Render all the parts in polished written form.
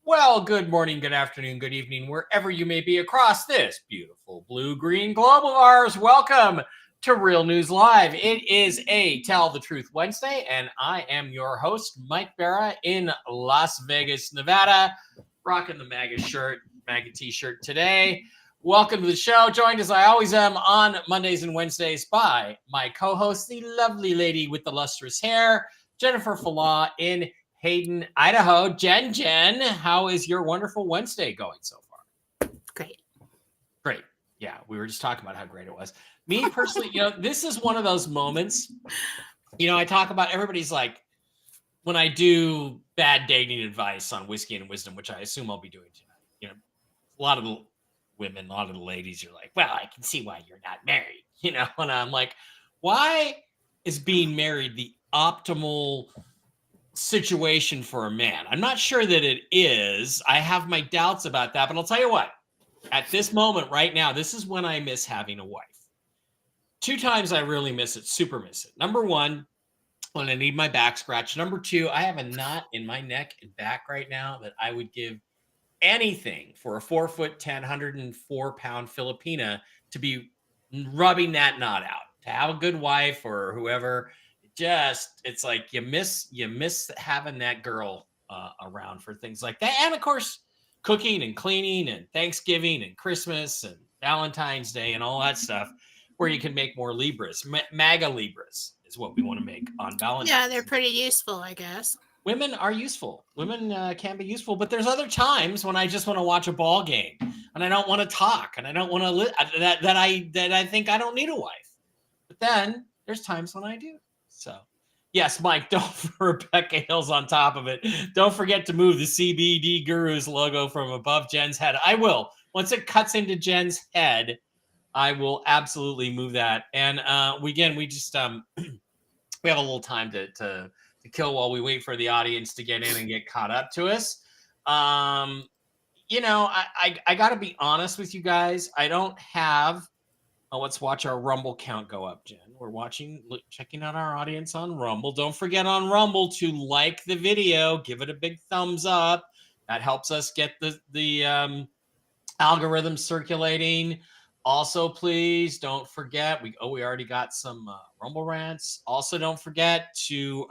Well, good morning, good afternoon, good evening, wherever you may be across this beautiful blue-green globe of ours. Welcome to Real News Live. It is a Tell the Truth Wednesday, and I am your host, Mike Barra, in Las Vegas, Nevada, rocking the MAGA t-shirt today. Welcome to the show, joined as I always am on Mondays and Wednesdays by my co-host, the lovely lady with the lustrous hair, Jennifer Falah in Hayden, Idaho. Jen, how is your wonderful Wednesday going so far? Great. Yeah, we were just talking about how great it was. Me personally, this is one of those moments, I talk about, everybody's like, when I do bad dating advice on Whiskey and Wisdom, which I assume I'll be doing tonight, a lot of the women, a lot of the ladies, you're like, well, I can see why you're not married, and I'm like, why is being married the optimal situation for a man? I'm not sure that it is. I have my doubts about that, but I'll tell you what, at this moment right now, this is when I miss having a wife. 2 times I really miss it, super miss it. Number 1, when I need my back scratched. Number 2, I have a knot in my neck and back right now that I would give anything for a 4'10", 104-pound Filipina to be rubbing that knot out, to have a good wife or whoever. It's like you miss having that girl around for things like that. And of course, cooking and cleaning and Thanksgiving and Christmas and Valentine's Day and all that stuff, where you can make more Libras. MAGA Libras is what we want to make on Valentine's. Yeah, they're pretty useful, I guess. Women are useful. Women can be useful, but there's other times when I just want to watch a ball game and I don't want to talk and I don't want to that I think I don't need a wife. But then there's times when I do. So, yes, Mike, Rebecca Hill's on top of it. Don't forget to move the CBD Gurus logo from above Jen's head. I will. Once it cuts into Jen's head, I will absolutely move that. And we just we have a little time to kill while we wait for the audience to get in and get caught up to us. I got to be honest with you guys. I don't have. Let's watch our Rumble count go up, Jen. We're checking out our audience on Rumble. Don't forget on Rumble to like the video, give it a big thumbs up. That helps us get the algorithm circulating. Also, please don't forget, we already got some Rumble rants. Also, don't forget to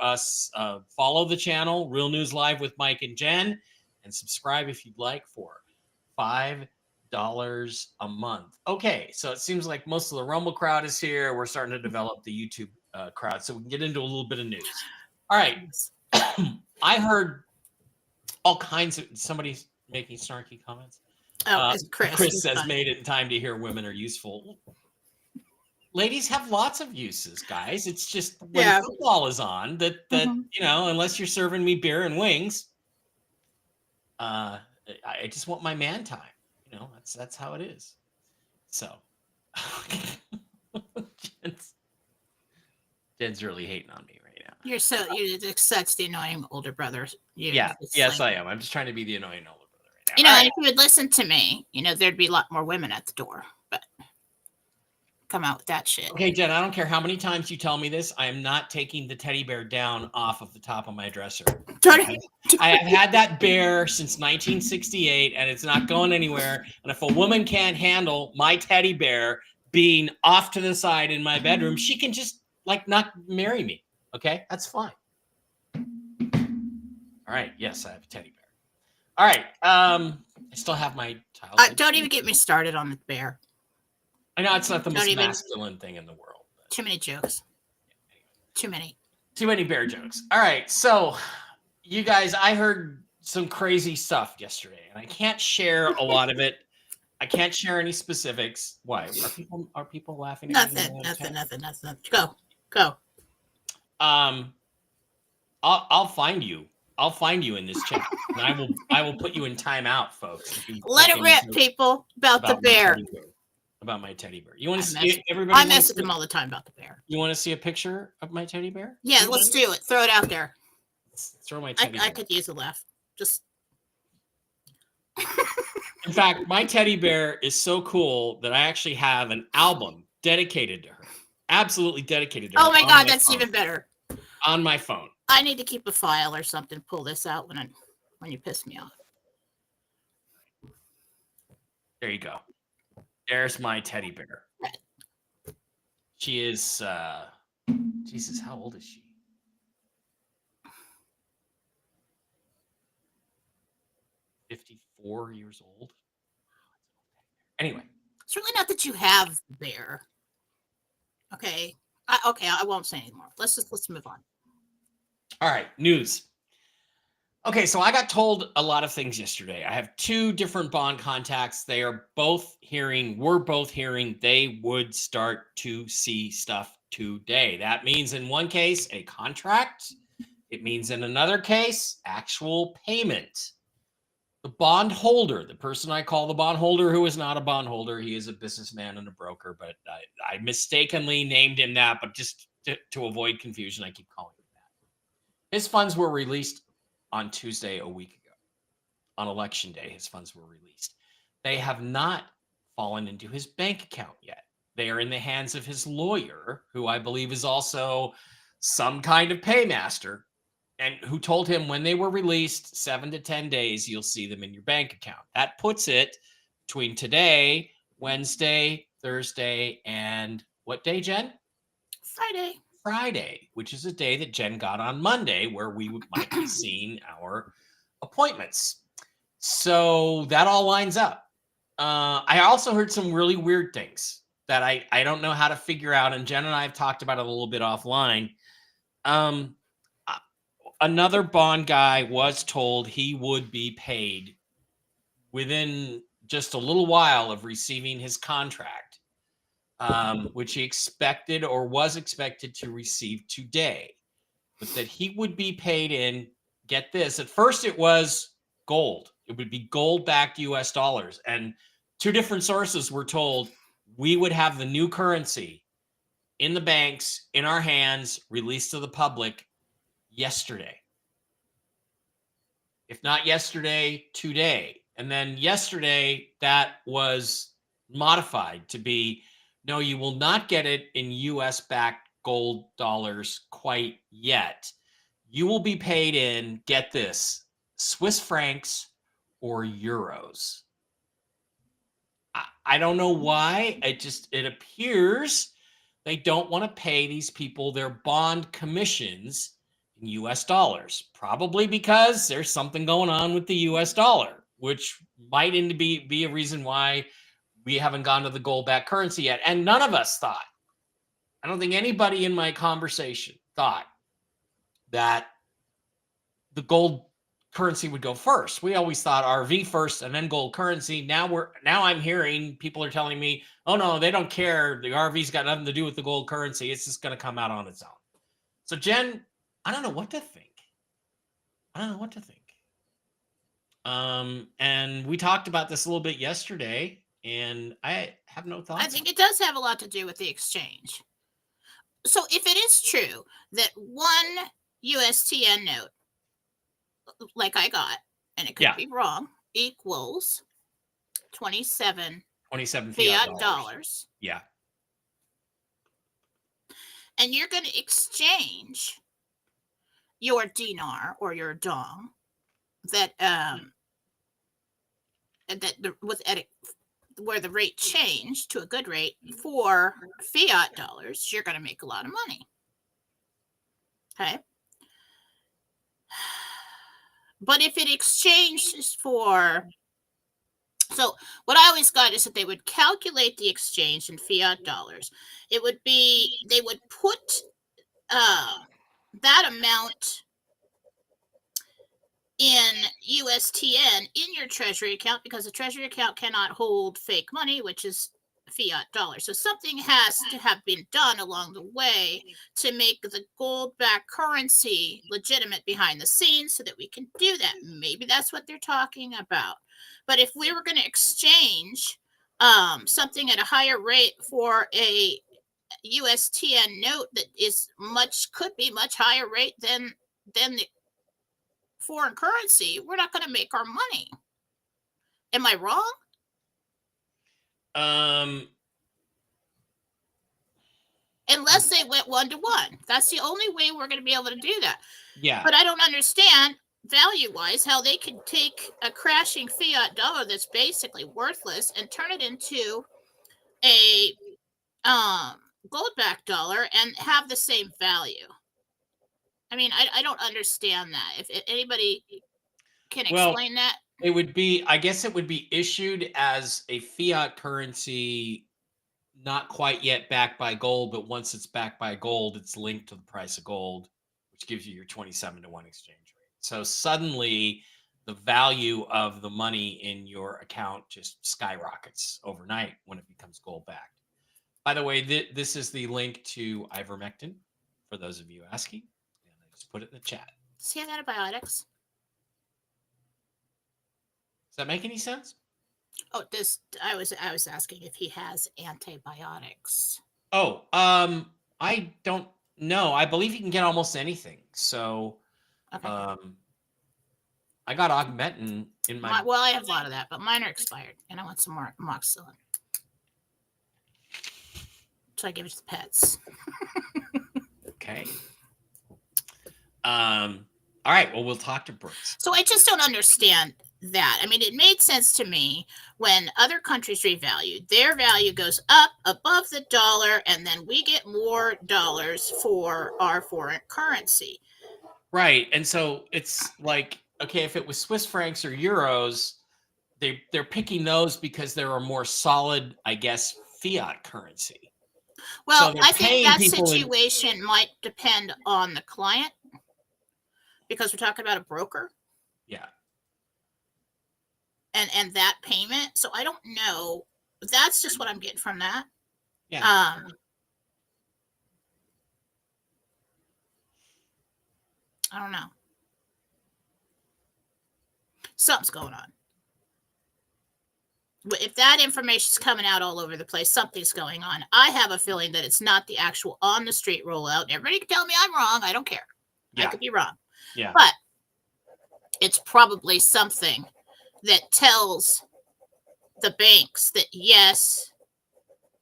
follow the channel, Real News Live with Mike and Jen, and subscribe if you'd like for $5 a month. Okay, so it seems like most of the Rumble crowd is here. We're starting to develop the YouTube crowd, so we can get into a little bit of news. All right. I heard all kinds of somebody's making snarky comments. It's Chris. Chris says, made it in time to hear women are useful. Ladies have lots of uses, guys. It's just when football is on that unless you're serving me beer and wings, I just want my man time. That's how it is. So Jen's really hating on me right now. You're such the annoying older brother. Yes, I am. I'm just trying to be the annoying older brother right now. If you would listen to me, there'd be a lot more women at the door. But come out with that shit. Okay, Jen, I don't care how many times you tell me this. I am not taking the teddy bear down off of the top of my dresser. I have had that bear since 1968, and it's not going anywhere. And if a woman can't handle my teddy bear being off to the side in my bedroom, she can just not marry me. Okay, that's fine. All right. Yes, I have a teddy bear. All right. I still have my child. Don't even get me started on the bear. I know it's not the most masculine thing in the world. But... Too many jokes. Too many bear jokes. All right. So, you guys, I heard some crazy stuff yesterday, and I can't share a lot of it. I can't share any specifics. Why? Are people laughing at me? Nothing. Go. I'll find you I'll find you in this chat, and I will put you in timeout, folks. If you Let make it any rip, jokes people, about the about my bear. teddy bear. About my teddy bear. You want I to mess, see everybody? I mess with them all the time about the bear. You want to see a picture of my teddy bear? Yeah, let's do it. Throw it out there. Let's throw my teddy bear. I could use a laugh. Just. In fact, my teddy bear is so cool that I actually have an album dedicated to her. Absolutely dedicated to her. Oh my God, that's even better. On my phone. I need to keep a file or something. Pull this out when you piss me off. There you go. There's my teddy bear. She is Jesus, how old is she? $54 years old. Anyway. It's really not that you have the bear. Okay. I won't say anymore. Let's move on. All right, news. Okay, so I got told a lot of things yesterday. I have two different bond contacts. We're both hearing they would start to see stuff today. That means in one case, a contract. It means in another case, actual payment. The bond holder, the person I call the bond holder, who is not a bond holder, he is a businessman and a broker, but I mistakenly named him that, but just to avoid confusion, I keep calling him that. His funds were released on Tuesday a week ago. On election day, his funds were released. They have not fallen into his bank account yet. They are in the hands of his lawyer, who I believe is also some kind of paymaster, and who told him when they were released, 7 to 10 days, you'll see them in your bank account. That puts it between today, Wednesday, Thursday, and what day, Jen? Friday, which is a day that Jen got on Monday, where we might be seeing our appointments. So that all lines up. I also heard some really weird things that I don't know how to figure out, and Jen and I have talked about it a little bit offline. Another bond guy was told he would be paid within just a little while of receiving his contract, which he expected or was expected to receive today, but that he would be paid in, get this, at first it was gold. It would be gold-backed US dollars. And two different sources were told we would have the new currency in the banks, in our hands, released to the public yesterday. If not yesterday, today. And then yesterday, that was modified to be, no, you will not get it in US-backed gold dollars quite yet. You will be paid in, get this, Swiss francs or euros. I don't know why. It appears they don't want to pay these people their bond commissions in US dollars, probably because there's something going on with the US dollar, which might be a reason why we haven't gone to the gold-backed currency yet. And none of us thought, I don't think anybody in my conversation thought that the gold currency would go first. We always thought RV first and then gold currency. Now I'm hearing people are telling me, oh no, they don't care. The RV's got nothing to do with the gold currency. It's just going to come out on its own. So Jen, I don't know what to think. And we talked about this a little bit yesterday, and I have no thoughts. I think it does have a lot to do with the exchange. So if it is true that one USTN note, like I got, and it could be wrong, equals 27 fiat dollars. Yeah. And you're going to exchange your dinar or your dong where the rate changed to a good rate for fiat dollars, you're going to make a lot of money. Okay. But if it exchanges for, so what I always got is that they would calculate the exchange in fiat dollars. It would be, they would put that amount in USTN in your treasury account, because the treasury account cannot hold fake money, which is fiat dollars. So something has to have been done along the way to make the gold-backed currency legitimate behind the scenes so that we can do that. Maybe that's what they're talking about. But if we were going to exchange something at a higher rate for a USTN note that could be much higher rate than the foreign currency, we're not going to make our money. Am I wrong? Unless they went 1-to-1. That's the only way we're going to be able to do that. Yeah. But I don't understand value-wise how they can take a crashing fiat dollar that's basically worthless and turn it into a gold-backed dollar and have the same value. I mean, I don't understand that. If anybody can explain that. It would be, I guess it would be issued as a fiat currency, not quite yet backed by gold, but once it's backed by gold, it's linked to the price of gold, which gives you your 27-to-1 exchange rate. So suddenly the value of the money in your account just skyrockets overnight when it becomes gold backed. By the way, this is the link to ivermectin for those of you asking. And I just put it in the chat. Does he have antibiotics? Does that make any sense? Oh, I was asking if he has antibiotics. Oh, I don't know. I believe you can get almost anything. So, okay. I got Augmentin in my. Well, I have a lot of that, but mine are expired, and I want some more amoxicillin. So I give it to the pets. Okay. All right. Well, we'll talk to Brooks. So I just don't understand that. I mean, it made sense to me when other countries revalued. Their value goes up above the dollar, and then we get more dollars for our foreign currency. Right. And so it's like, okay, if it was Swiss francs or euros, they're picking those because they're a more solid, I guess, fiat currency. Well, so I think that situation might depend on the client because we're talking about a broker. Yeah. And that payment. So I don't know. That's just what I'm getting from that. Yeah. I don't know. Something's going on. If that information's coming out all over the place, something's going on. I have a feeling that it's not the actual on the street rollout. Everybody can tell me I'm wrong. I don't care. Yeah. I could be wrong. Yeah. But it's probably something that tells the banks that, yes,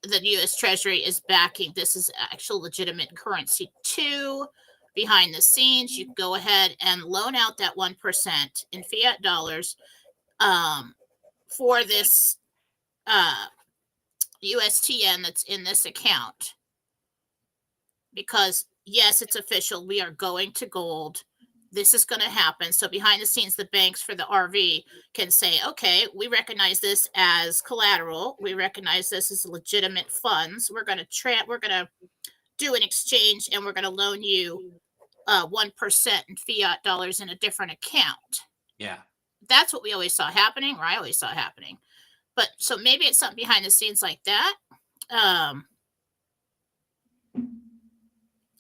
the U.S. Treasury is backing. This is actual legitimate currency too. Behind the scenes, you go ahead and loan out that 1% in fiat dollars for this USTN that's in this account. Because, yes, it's official. We are going to gold. This is going to happen. So behind the scenes, the banks for the RV can say, okay, we recognize this as collateral. We recognize this as legitimate funds. We're going to do an exchange, and we're going to loan you 1% in fiat dollars in a different account. Yeah. That's what we always saw happening, or I always saw happening. But so maybe it's something behind the scenes like that. I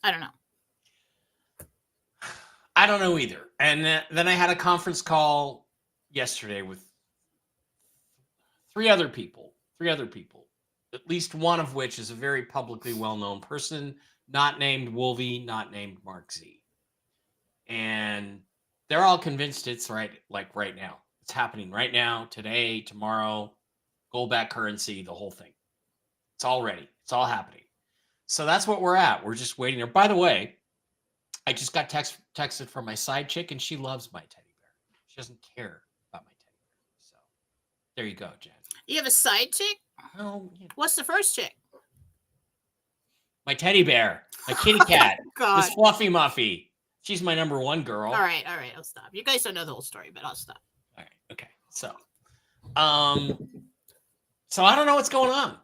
don't know. I don't know either. And then I had a conference call yesterday with three other people, at least one of which is a very publicly well-known person, not named Wolvie, not named Mark Z. And they're all convinced it's right now. It's happening right now, today, tomorrow, gold-backed currency, the whole thing. It's all ready. It's all happening. So that's what we're at. We're just waiting there. By the way, I just got texted from my side chick, and she loves my teddy bear. She doesn't care about my teddy bear. So there you go, Jen. You have a side chick? Oh, yeah. What's the first chick? My teddy bear, my kitty cat, God. this Fluffy Muffy. She's my number one girl. All right, I'll stop. You guys don't know the whole story, but I'll stop. All right, okay. So I don't know what's going on.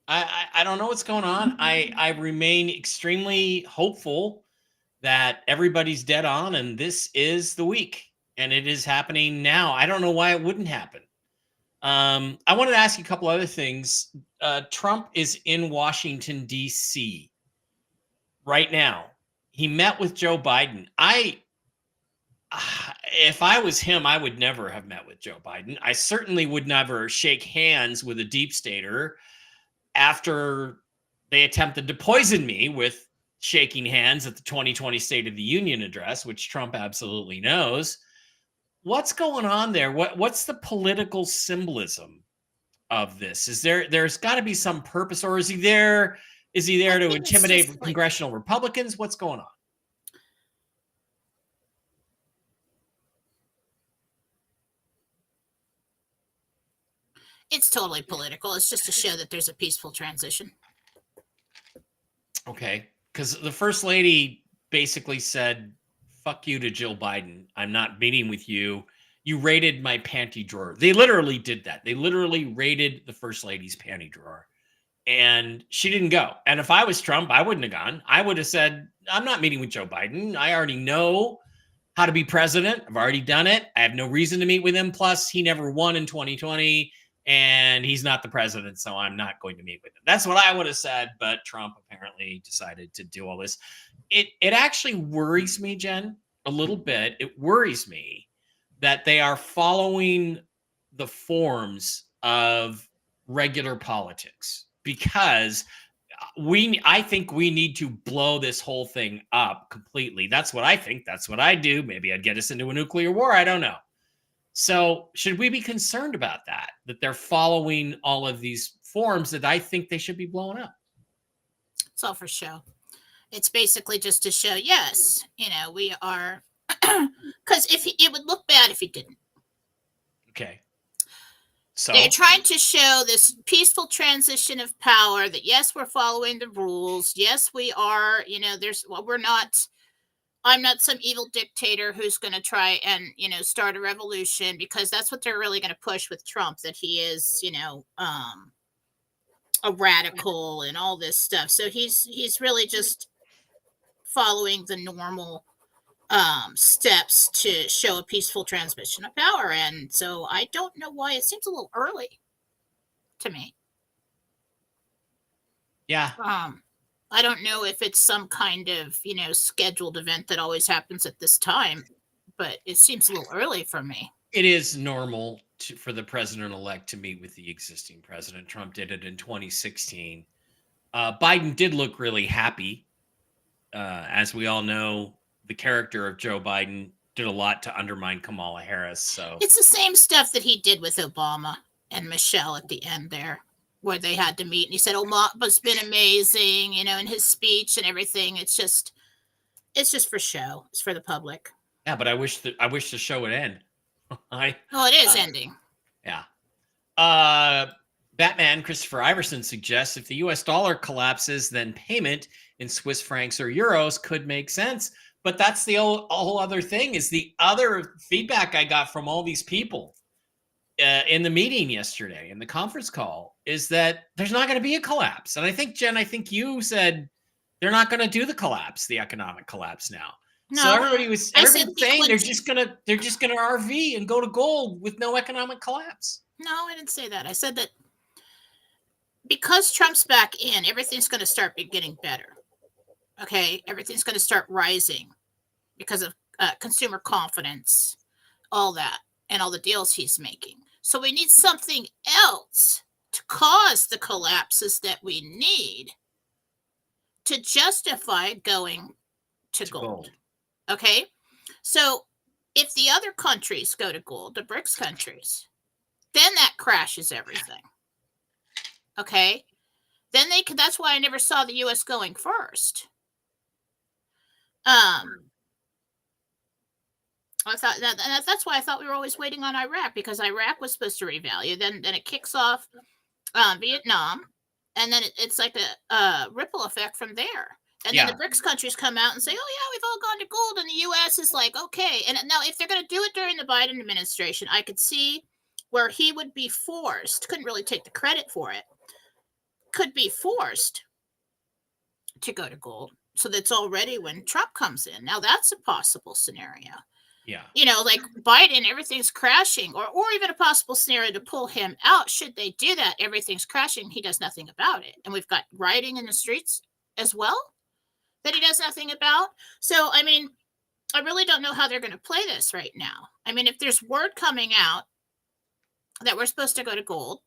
I don't know what's going on. I remain extremely hopeful that everybody's dead on, and this is the week, and it is happening now. I don't know why it wouldn't happen. I wanted to ask you a couple other things. Trump is in Washington, D.C. right now. He met with Joe Biden. If I was him, I would never have met with Joe Biden. I certainly would never shake hands with a deep stater after they attempted to poison me with shaking hands at the 2020 State of the Union address, which Trump absolutely knows. What's going on there? What's the political symbolism of this? There's got to be some purpose, or is he there to intimidate congressional Republicans? What's going on? It's totally political. It's just to show that there's a peaceful transition. Okay, because the first lady basically said, "Fuck you" to Jill Biden. I'm not meeting with you. You raided my panty drawer. They literally did that. They literally raided the first lady's panty drawer. And she didn't go. And if I was Trump, I wouldn't have gone. I would have said, I'm not meeting with Joe Biden. I already know how to be president. I've already done it. I have no reason to meet with him. Plus, he never won in 2020, and he's not the president, so I'm not going to meet with him. That's what I would have said, but Trump apparently decided to do all this. It actually worries me, Jen, a little bit. It worries me that they are following the forms of regular politics, because I think we need to blow this whole thing up completely. That's what I think. That's what I do. Maybe I'd get us into a nuclear war. I don't know. So should we be concerned about that they're following all of these forms that I think they should be blown up? It's all for show. It's basically just to show, yes, we are, because it would look bad if he didn't. Okay. So they're trying to show this peaceful transition of power, that yes, we're following the rules. Yes, we are, I'm not some evil dictator who's going to try and, start a revolution, because that's what they're really going to push with Trump, that he is, a radical and all this stuff. So he's really just following the normal steps to show a peaceful transmission of power. And so I don't know why it seems a little early to me. Yeah. I don't know if it's some kind of, scheduled event that always happens at this time, but it seems a little early for me. It is normal for the president-elect to meet with the existing president. Trump did it in 2016. Biden did look really happy. As we all know, the character of Joe Biden did a lot to undermine Kamala Harris. So it's the same stuff that he did with Obama and Michelle at the end there, where they had to meet, and he said Obama's been amazing, in his speech and everything. It's just for show. It's for the public. Yeah, but I wish the show would end. It is ending. Yeah. Batman Christopher Iverson suggests if the US dollar collapses, then payment in Swiss francs or euros could make sense. But that's the whole other thing, is the other feedback I got from all these people in the meeting yesterday, in the conference call, is that there's not going to be a collapse. And I think, Jen, you said they're not going to do the collapse, the economic collapse now. No, so everybody was saying they're just gonna RV and go to gold with no economic collapse. No, I didn't say that. I said that because Trump's back in, everything's going to start getting better. Okay, everything's going to start rising because of consumer confidence, all that, and all the deals he's making. So we need something else to cause the collapses that we need to justify going to gold. Okay, so if the other countries go to gold, the BRICS countries, then that crashes everything. Okay, then that's why I never saw the U.S. going first. I thought that's why I thought we were always waiting on Iraq, because Iraq was supposed to revalue. Then it kicks off Vietnam, and then it's like a ripple effect from there. And then the BRICS countries come out and say, "Oh yeah, we've all gone to gold," and the U.S. is like, "Okay." And now, if they're going to do it during the Biden administration, I could see where he would be forced. Couldn't really take the credit for it. Could be forced to go to gold. So that's already when Trump comes in. Now that's a possible scenario. Yeah. Like Biden, everything's crashing, or even a possible scenario to pull him out. Should they do that, everything's crashing. He does nothing about it. And we've got rioting in the streets as well that he does nothing about. So, I mean, I really don't know how they're going to play this right now. I mean, if there's word coming out that we're supposed to go to gold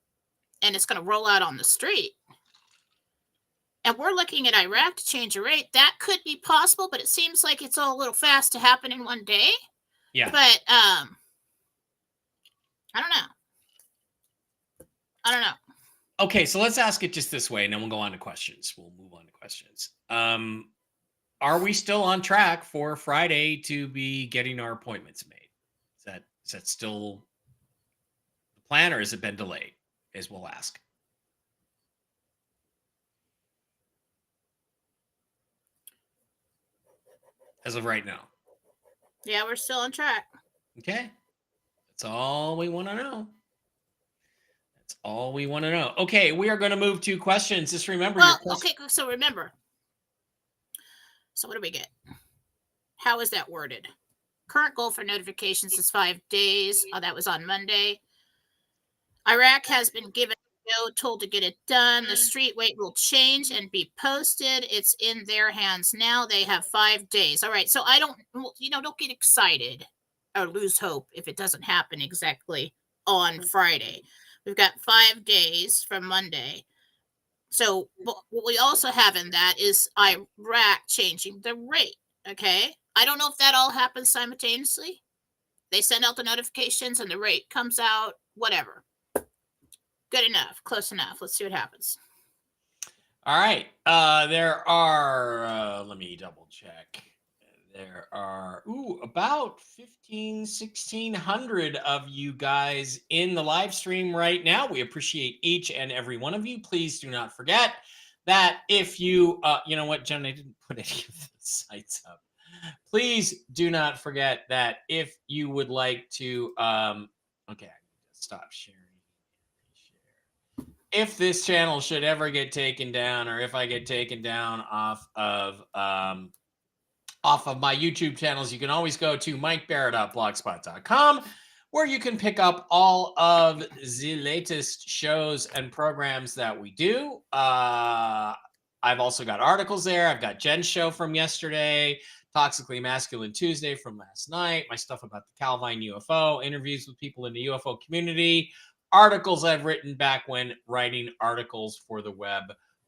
and it's going to roll out on the street, and we're looking at Iraq to change a rate, that could be possible, but it seems like it's all a little fast to happen in one day. Yeah. But I don't know. Okay, so let's ask it just this way, and then we'll go on to questions. We'll move on to questions. Are we still on track for Friday to be getting our appointments made? Is that still the plan, or has it been delayed? As we'll ask. As of right now. Yeah, we're still on track. Okay. That's all we want to know. That's all we want to know. Okay, we are going to move to questions. Just remember your question. Okay, so remember. So what do we get? How is that worded? Current goal for notifications is 5 days. Oh, that was on Monday. Iraq has been given told to get it done. The street weight will change and be posted. It's in their hands now. They have 5 days. All right. So I don't get excited or lose hope if it doesn't happen exactly on Friday. We've got 5 days from Monday. So what we also have in that is Iraq changing the rate. Okay. I don't know if that all happens simultaneously. They send out the notifications and the rate comes out, whatever. Good enough. Close enough. Let's see what happens. All right. There are, let me double check. There are about 1,600 of you guys in the live stream right now. We appreciate each and every one of you. Please do not forget that if you, you know what, Jen, I didn't put any of the sites up. Please do not forget that if you would like to, okay, I need to stop sharing. If this channel should ever get taken down, or if I get taken down off of my YouTube channels, you can always go to mikebarrett.blogspot.com, where you can pick up all of the latest shows and programs that we do. I've also got articles there. I've got Jen's show from yesterday, Toxically Masculine Tuesday from last night, my stuff about the Calvine UFO, interviews with people in the UFO community, articles I've written back when writing articles for the web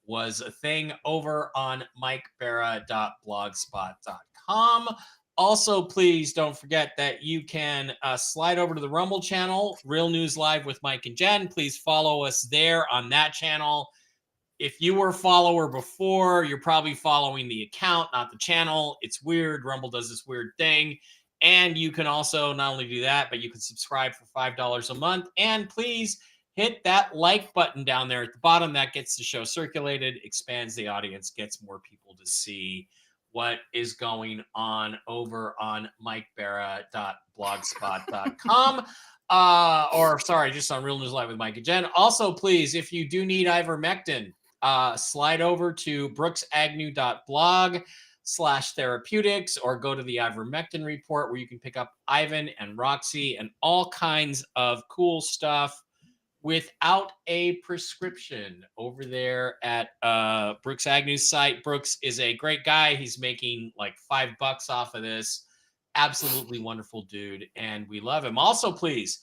was a thing over on mikebarra.blogspot.com. Also, please don't forget that you can slide over to the Rumble channel, Real News Live with Mike and Jen. Please follow us there on that channel. If you were a follower before, you're probably following the account, not the channel. It's weird. Rumble does this weird thing. And you can also not only do that, but you can subscribe for $5 a month. And please hit that like button down there at the bottom. That gets the show circulated, expands the audience, gets more people to see what is going on over on mikebarra.blogspot.com. Just on Real News Live with Mike and Jen. Also, please, if you do need ivermectin, slide over to brooksagnew.blog/therapeutics, or go to the ivermectin report, where you can pick up Ivan and Roxy and all kinds of cool stuff without a prescription over there at Brooks Agnew's site. Brooks is a great guy. He's making like $5 off of this. Absolutely wonderful dude, and we love him. Also, please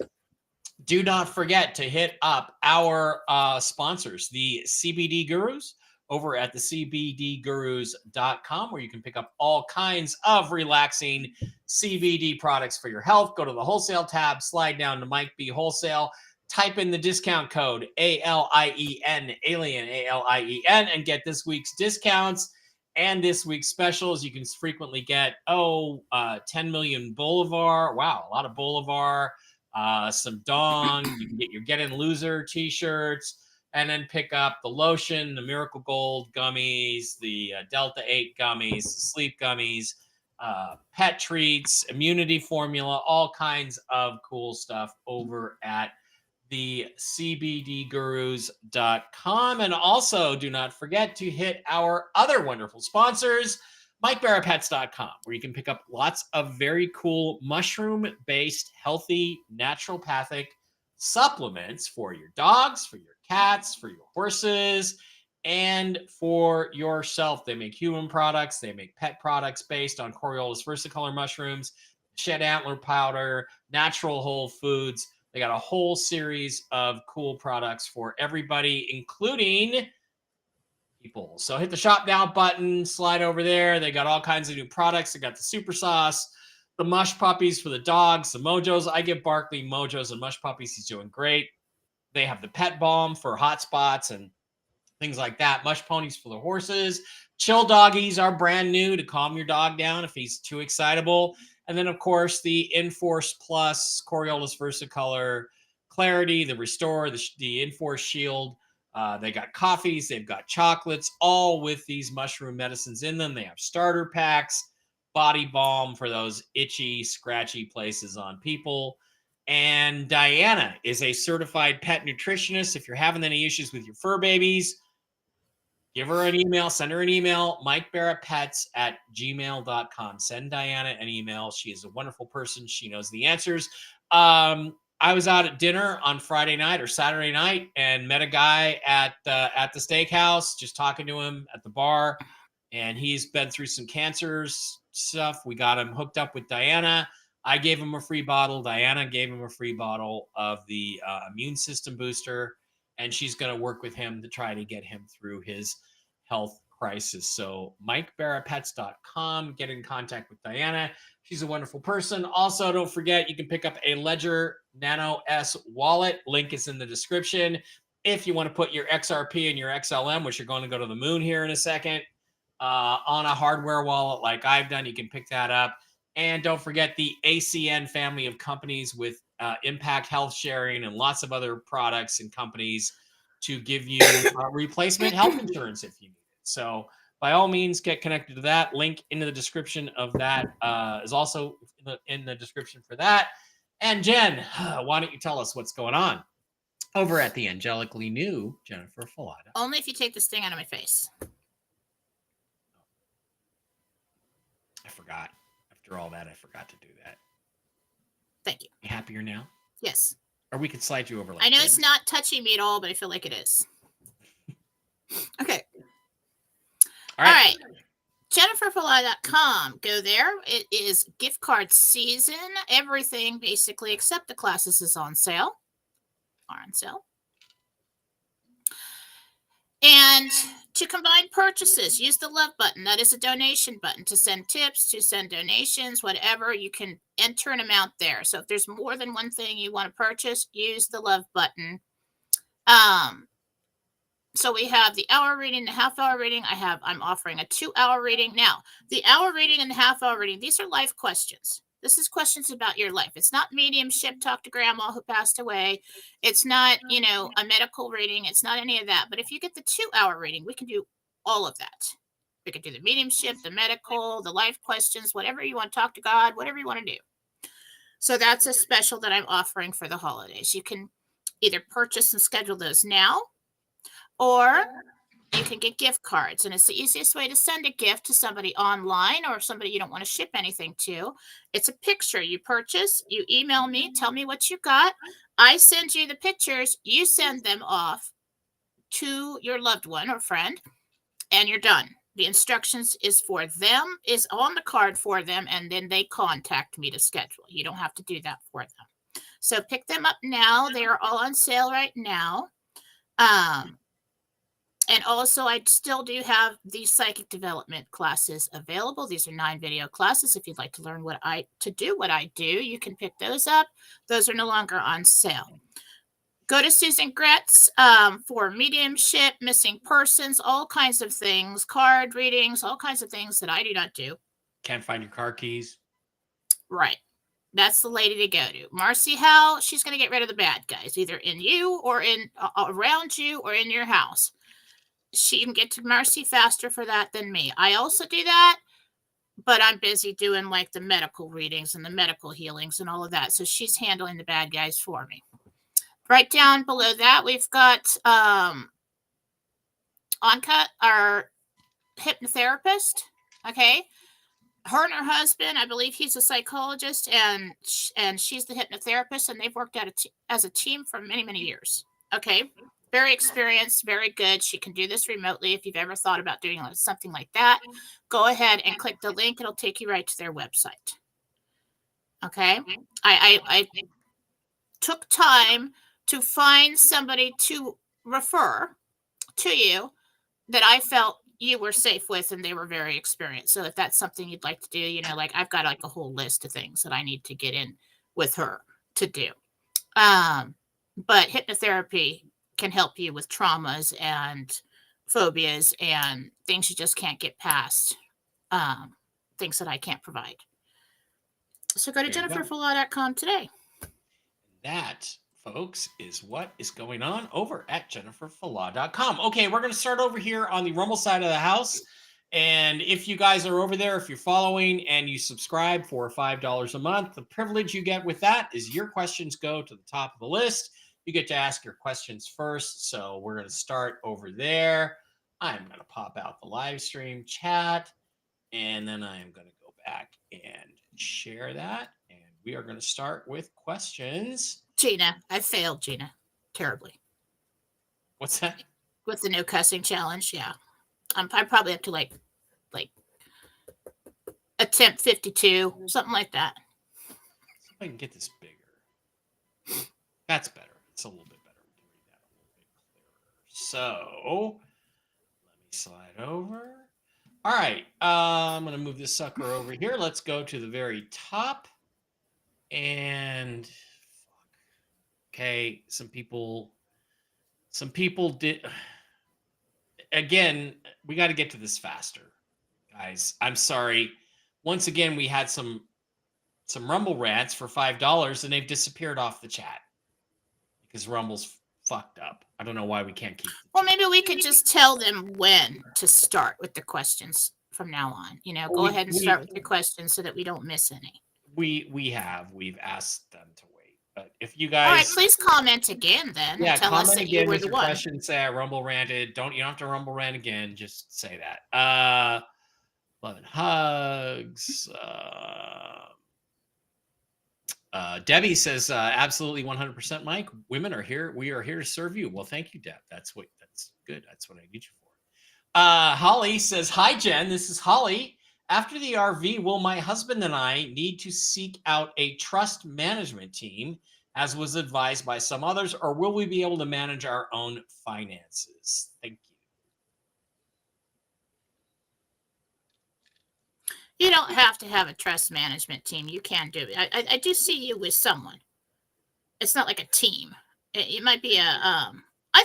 do not forget to hit up our sponsors, the CBD Gurus, over at the cbdgurus.com, where you can pick up all kinds of relaxing CBD products for your health. Go to the wholesale tab, slide down to Mike B Wholesale, type in the discount code ALIEN, alien, ALIEN, and get this week's discounts and this week's specials. You can frequently get 10 million Bolivar. Wow, a lot of Bolivar. Some Dong. You can get your Get In Loser t-shirts, and then pick up the lotion, the Miracle Gold gummies, the Delta 8 gummies, the sleep gummies, pet treats, immunity formula, all kinds of cool stuff over at the cbdgurus.com. And also, do not forget to hit our other wonderful sponsors, MikeBarrettPets.com, where you can pick up lots of very cool mushroom-based, healthy, naturopathic supplements for your dogs, for your cats, for your horses, and for yourself. They make human products. They make pet products based on Coriolus versicolor mushrooms, shed antler powder, natural whole foods. They got a whole series of cool products for everybody, including people. So hit the shop now button, slide over there. They got all kinds of new products. They got the super sauce, the mush puppies for the dogs, the mojos. I give Barkley mojos and mush puppies. He's doing great. They have the pet balm for hot spots and things like that. Mush ponies for the horses. Chill doggies are brand new to calm your dog down if he's too excitable. And then, of course, the Enforce Plus, Coriolus versicolor, Clarity, the Restore, the Enforce Shield. They got coffees, they've got chocolates, all with these mushroom medicines in them. They have starter packs, body balm for those itchy, scratchy places on people. And Diana is a certified pet nutritionist. If you're having any issues with your fur babies, give her an email, send her an email, MikeBarrettPets@gmail.com. Send Diana an email. She is a wonderful person. She knows the answers. I was out at dinner on Friday night or Saturday night and met a guy at the steakhouse, just talking to him at the bar. And he's been through some cancers stuff. We got him hooked up with Diana. I gave him a free bottle. Diana gave him a free bottle of the immune system booster. And she's going to work with him to try to get him through his health crisis. So MikeBarrettPets.com, get in contact with Diana. She's a wonderful person. Also, don't forget, you can pick up a Ledger Nano S wallet. Link is in the description. If you want to put your XRP and your XLM, which are going to go to the moon here in a second, on a hardware wallet like I've done, you can pick that up. And don't forget the ACN family of companies with impact health sharing and lots of other products and companies to give you replacement health insurance if you need it. So by all means, get connected to that. Link in the description of that is also in the description for that. And Jen, why don't you tell us what's going on over at the angelically new Jennifer Falada? Only if you take this thing out of my face. I forgot. After all that, I forgot to do that. Thank you. You happier now? Yes. Or we could slide you over like I know this. it's not touching me at all, but I feel like it is. Okay. All right. JenniferFalada.com. Go there. It is gift card season. Everything basically except the classes is on sale. Are on sale. And to combine purchases, use the love button. That is a donation button to send tips, to send donations, whatever. You can enter an amount there. So if there's more than one thing you want to purchase, use the love button. So we have the hour reading, the half hour reading. I'm offering a 2-hour reading. Now, the hour reading and the half hour reading, these are life questions. This is questions about your life. It's not mediumship, talk to grandma who passed away. It's not, a medical reading. It's not any of that. But if you get the 2-hour reading, we can do all of that. We can do the mediumship, the medical, the life questions, whatever you want to talk to God, whatever you want to do. So that's a special that I'm offering for the holidays. You can either purchase and schedule those now, or you can get gift cards. And it's the easiest way to send a gift to somebody online or somebody you don't want to ship anything to. It's a picture you purchase. You email me, tell me what you got. I send you the pictures. You send them off to your loved one or friend, and you're done. The instructions is for them, is on the card for them, and then they contact me to schedule. You don't have to do that for them. So pick them up now. They are all on sale right now. And also, I still do have these psychic development classes available. These are 9 video classes. If you'd like to learn what I do, you can pick those up. Those are no longer on sale. Go to Susan Gretz for mediumship, missing persons, all kinds of things, card readings, all kinds of things that I do not do. Can't find your car keys. Right. That's the lady to go to. Marcy Howell, she's going to get rid of the bad guys, either in you or in around you or in your house. She can get to Marcy faster for that than me. I also do that, but I'm busy doing like the medical readings and the medical healings and all of that. So she's handling the bad guys for me. Right down below that, we've got Anka, our hypnotherapist. Okay. Her and her husband, I believe he's a psychologist, and she's the hypnotherapist, and they've worked as a team for many, many years. Okay. Very experienced, very good. She can do this remotely. If you've ever thought about doing something like that, go ahead and click the link. It'll take you right to their website. Okay. I took time to find somebody to refer to you that I felt you were safe with, and they were very experienced. So if that's something you'd like to do, like I've got like a whole list of things that I need to get in with her to do. But hypnotherapy can help you with traumas and phobias and things you just can't get past, things that I can't provide. So go to jenniferfallah.com today. That, folks, is what is going on over at jenniferfallah.com. Okay, we're going to start over here on the Rumble side of the house. And if you guys are over there, if you're following and you subscribe for $5 a month, the privilege you get with that is your questions go to the top of the list. You get to ask your questions first. So we're going to start over there. I'm going to pop out the live stream chat, and then I am going to go back and share that. And we are going to start with questions. Gina, I failed, Gina, terribly. What's that? With the no cussing challenge, yeah. I'm probably up to like attempt 52, something like that. See if I can get this bigger. That's better. It's a little bit better. We can read that a little bit clearer. So let me slide over. All right. I'm going to move this sucker over here. Let's go to the very top. And okay, some people did. Again, we got to get to this faster, guys. I'm sorry. Once again, we had some Rumble rants for $5, and they've disappeared off the chat because Rumble's fucked up. I don't know why we can't keep. Well, maybe we could just tell them when to start with the questions from now on. Go ahead and start with your questions so that we don't miss any. We've asked them to wait, but if you guys, all right, please comment again then. Yeah, and tell comment us that again you were with the your one. question. Say I Rumble ranted. You don't have to Rumble rant again. Just say that. Love and hugs. Debbie says absolutely 100%, Mike. Women are here. We are here to serve you. Well, thank you, Deb. That's good. That's what I need you for. Holly says, hi, Jen. This is Holly. After the RV, will my husband and I need to seek out a trust management team, as was advised by some others, or will we be able to manage our own finances? Thank you. You don't have to have a trust management team. You can do it. I do see you with someone. It's not like a team. It might be I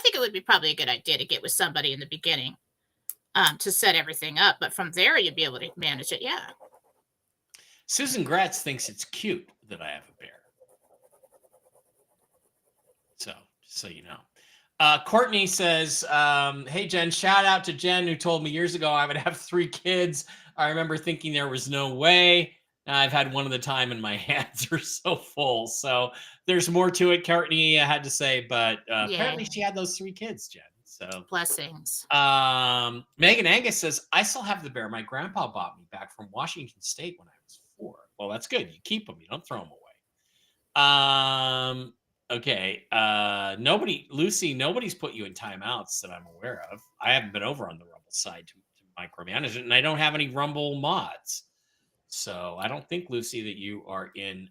think it would be probably a good idea to get with somebody in the beginning to set everything up. But from there, you'd be able to manage it. Yeah. Susan Gratz thinks it's cute that I have a bear. So, just so you know. Courtney says, hey, Jen, shout out to Jen, who told me years ago I would have 3 kids. I remember thinking there was no way. I've had one at a time, and my hands are so full. So there's more to it, Courtney, I had to say. But apparently she had those 3 kids, Jen. So blessings. Megan Angus says, I still have the bear. My grandpa bought me back from Washington State when I was 4. Well, that's good. You keep them. You don't throw them away. Okay. Nobody's put you in timeouts that I'm aware of. I haven't been over on the Rumble side to micromanage it, and I don't have any Rumble mods. So I don't think, Lucy, that you are in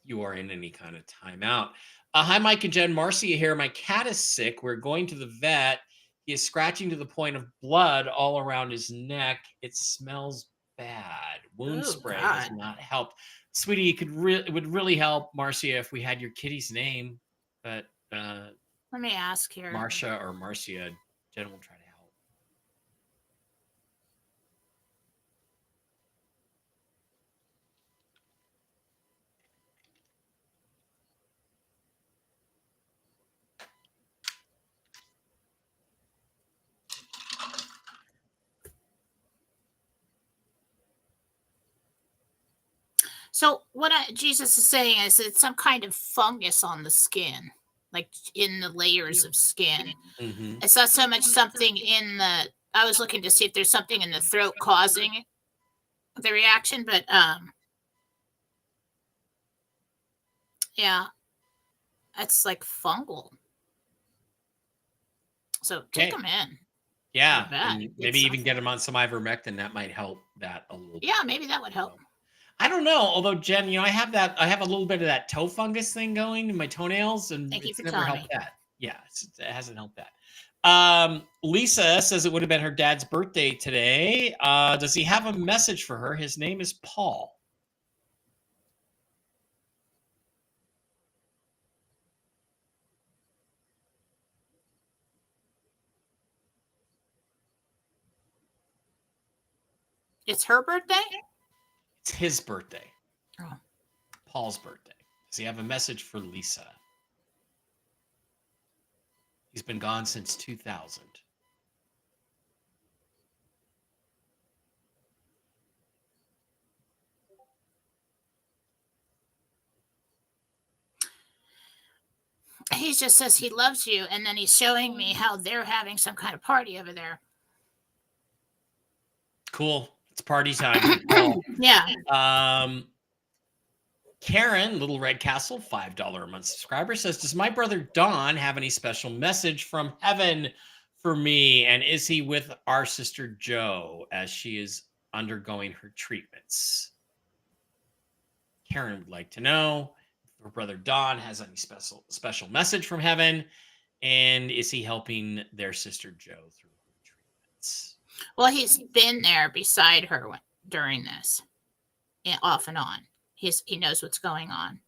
any kind of timeout. Hi, Mike and Jen. Marcia here. My cat is sick. We're going to the vet. He is scratching to the point of blood all around his neck. It smells bad. Wound spray has not helped. Sweetie, it would really help, Marcia, if we had your kitty's name. But let me ask here. Marcia or Marcia. Jen will try to help. So what Jesus is saying is it's some kind of fungus on the skin, like in the layers of skin. Mm-hmm. It's not so much something in I was looking to see if there's something in the throat causing the reaction, but yeah, it's like fungal. So take them in. Yeah, bad. and maybe even get them on some ivermectin. That might help that a little bit. Yeah, maybe that would help. So, I don't know. Although, Jen, I have a little bit of that toe fungus thing going in my toenails, and it's never helped that. Yeah, it hasn't helped that. Lisa says it would have been her dad's birthday today. Does he have a message for her? His name is Paul. It's her birthday? It's his birthday. Oh. Paul's birthday. Does he have a message for Lisa? He's been gone since 2000. He just says he loves you, and then he's showing me how they're having some kind of party over there. Cool. It's party time. Cool. Yeah. Karen, Little Red Castle, $5 a month subscriber, says, does my brother Don have any special message from heaven for me? And is he with our sister Jo as she is undergoing her treatments? Karen would like to know if her brother Don has any special message from heaven, and is he helping their sister Jo through her treatments? Well, he's been there beside her during this, off and on. He knows what's going on.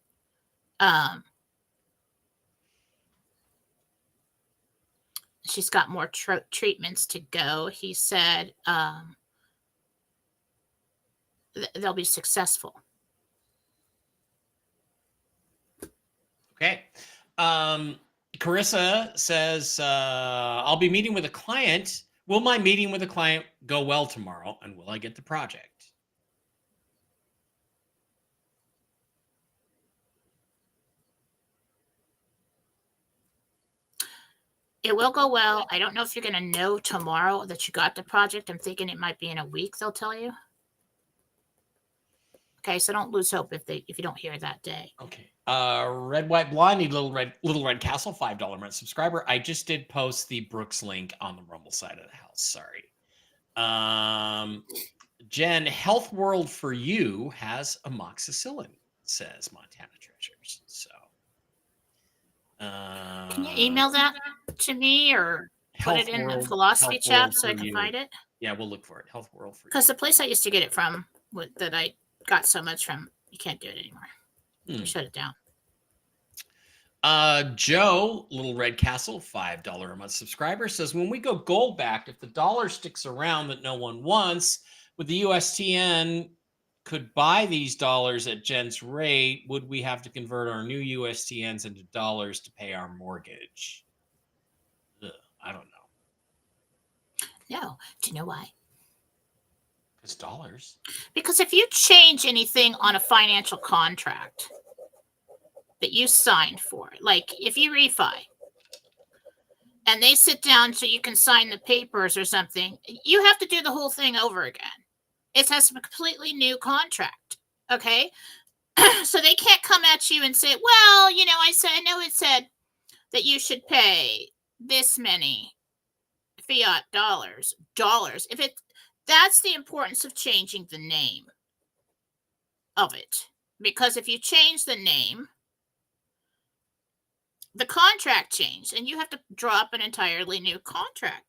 She's got more treatments to go. He said they'll be successful. Okay. Carissa says, I'll be meeting with a client. Will my meeting with a client go well tomorrow? And will I get the project? It will go well. I don't know if you're going to know tomorrow that you got the project. I'm thinking it might be in a week, they'll tell you. Okay, so don't lose hope if you don't hear that day. Okay. Red, White, Blondie, Little Red Castle, $5 a month subscriber. I just did post the Brooks link on the Rumble side of the house. Sorry. Jen, Health World for You has amoxicillin, says Montana Treasures. So. Can you email that to me or put it in the philosophy chat so I can find it? Yeah, we'll look for it. Health World for You. Because the place I used to get it from, that I got so much from, you can't do it anymore. Shut it down. Joe, Little Red Castle, $5 a month subscriber, says, when we go gold backed, if the dollar sticks around that no one wants, with the USTN could buy these dollars at Jen's rate, would we have to convert our new USTNs into dollars to pay our mortgage? I don't know. No. Do you know why? Because dollars. Because if you change anything on a financial contract that you signed for, like if you refi and they sit down so you can sign the papers or something, you have to do the whole thing over again. It has a completely new contract. Okay. So they can't come at you and say, well, I know it said that you should pay this many fiat dollars. That's the importance of changing the name of it. Because if you change the name, the contract changed and you have to draw up an entirely new contract.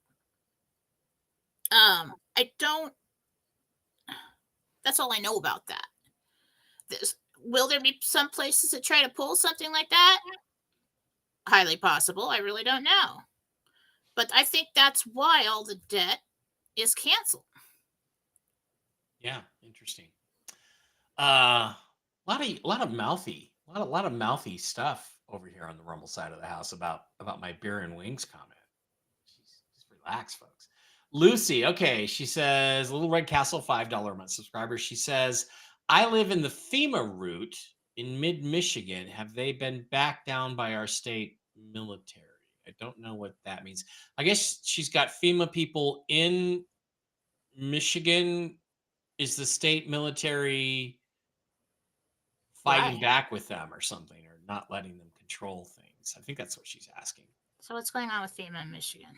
That's all I know about that. Will there be some places that try to pull something like that? Highly possible. I really don't know. But I think that's why all the debt is canceled. Yeah, interesting. A lot of mouthy stuff over here on the Rumble side of the house about my beer and wings comment. Just relax, folks. Lucy, okay, she says, Little Red Castle, $5 a month subscriber. She says, I live in the FEMA route in mid-Michigan. Have they been backed down by our state military? I don't know what that means. I guess she's got FEMA people in Michigan. Is the state military fighting back with them or something, or not letting them control things? I think that's what she's asking. So what's going on with FEMA in Michigan?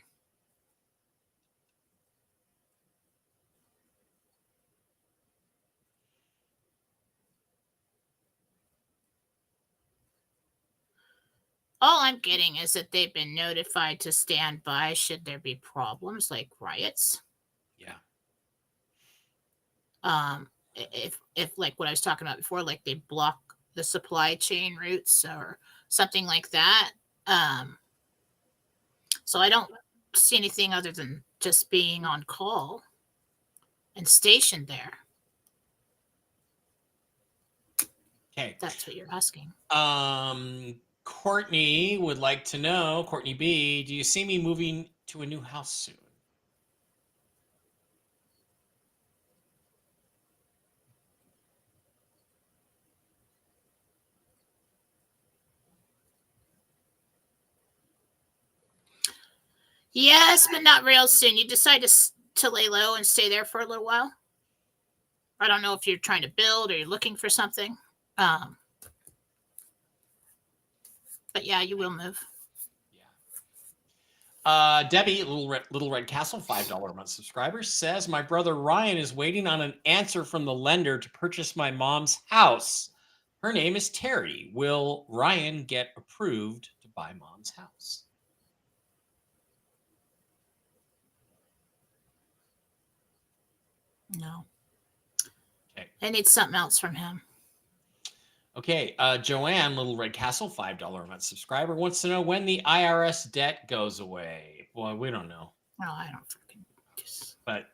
All I'm getting is that they've been notified to stand by should there be problems like riots. Yeah. If like what I was talking about before, like they block the supply chain routes or something like that. So I don't see anything other than just being on call and stationed there. Okay. That's what you're asking. Courtney would like to know, Courtney B, do you see me moving to a new house soon? Yes, but not real soon. You decide to lay low and stay there for a little while. I don't know if you're trying to build or you're looking for something. But yeah, you will move. Yeah. Debbie, Little Red Castle, $5 a month subscriber, says my brother Ryan is waiting on an answer from the lender to purchase my mom's house. Her name is Terry. Will Ryan get approved to buy mom's house? No. Okay. I need something else from him. Okay. Joanne, Little Red Castle, $5 a month subscriber, wants to know when the IRS debt goes away. Well, we don't know. No, I don't freaking just But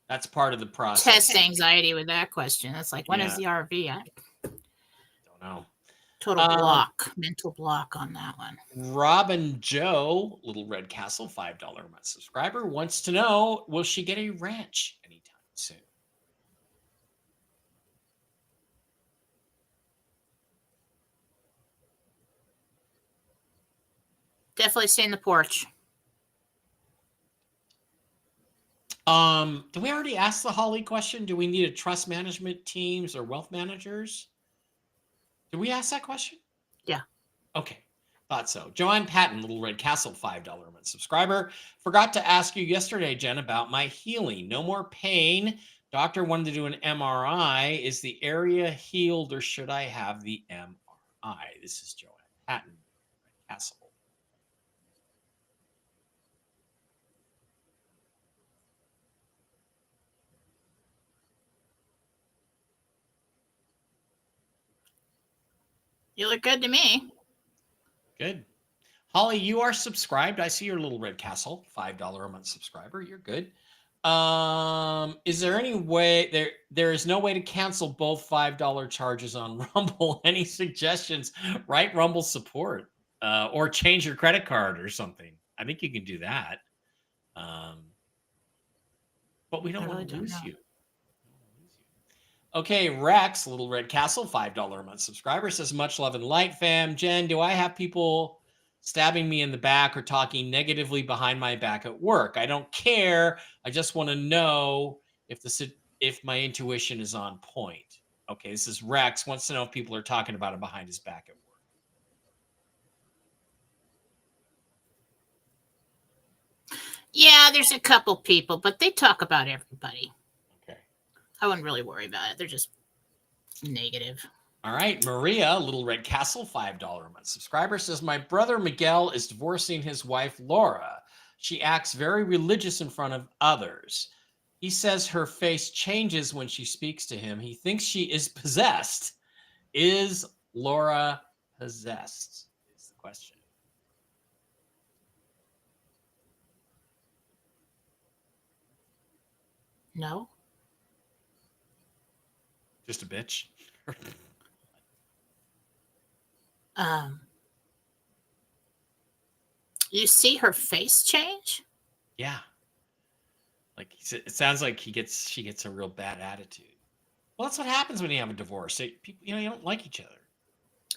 that's part of the process. test anxiety with that question. It's like, when is the RV? I don't know. Total block, mental block on that one. Robin Joe, Little Red Castle, $5 a month subscriber, wants to know, will she get a ranch anytime soon? Definitely stay in the porch. Do we already ask the Holly question? Do we need a trust management teams or wealth managers? Did we ask that question? Yeah. Okay. Thought so. Joanne Patton, Little Red Castle, $5 a month subscriber. Forgot to ask you yesterday, Jen, about my healing. No more pain. Doctor wanted to do an MRI. Is the area healed or should I have the MRI? This is Joanne Patton, Red Castle. You look good to me. Good. Holly, you are subscribed. I see your Little Red Castle, $5 a month subscriber. You're good. Is there any way there is no way to cancel both $5 charges on Rumble? Any suggestions? Write Rumble support or change your credit card or something. I think you can do that. But we don't want to lose you. Okay, Rex, Little Red Castle, $5 a month subscriber, says much love and light, fam. Jen, do I have people stabbing me in the back or talking negatively behind my back at work? I don't care. I just want to know if my intuition is on point. Okay, this is Rex, wants to know if people are talking about him behind his back at work. Yeah, there's a couple people, but they talk about everybody. Okay. I wouldn't really worry about it. They're just negative. All right, Maria, Little Red Castle, $5 a month subscriber, says my brother Miguel is divorcing his wife Laura. She acts very religious in front of others. He says her face changes when she speaks to him. He thinks she is possessed. Is Laura possessed? Is the question. No. Just a bitch. You see her face change? Yeah. Like it sounds like she gets a real bad attitude. Well, that's what happens when you have a divorce. People, you don't like each other.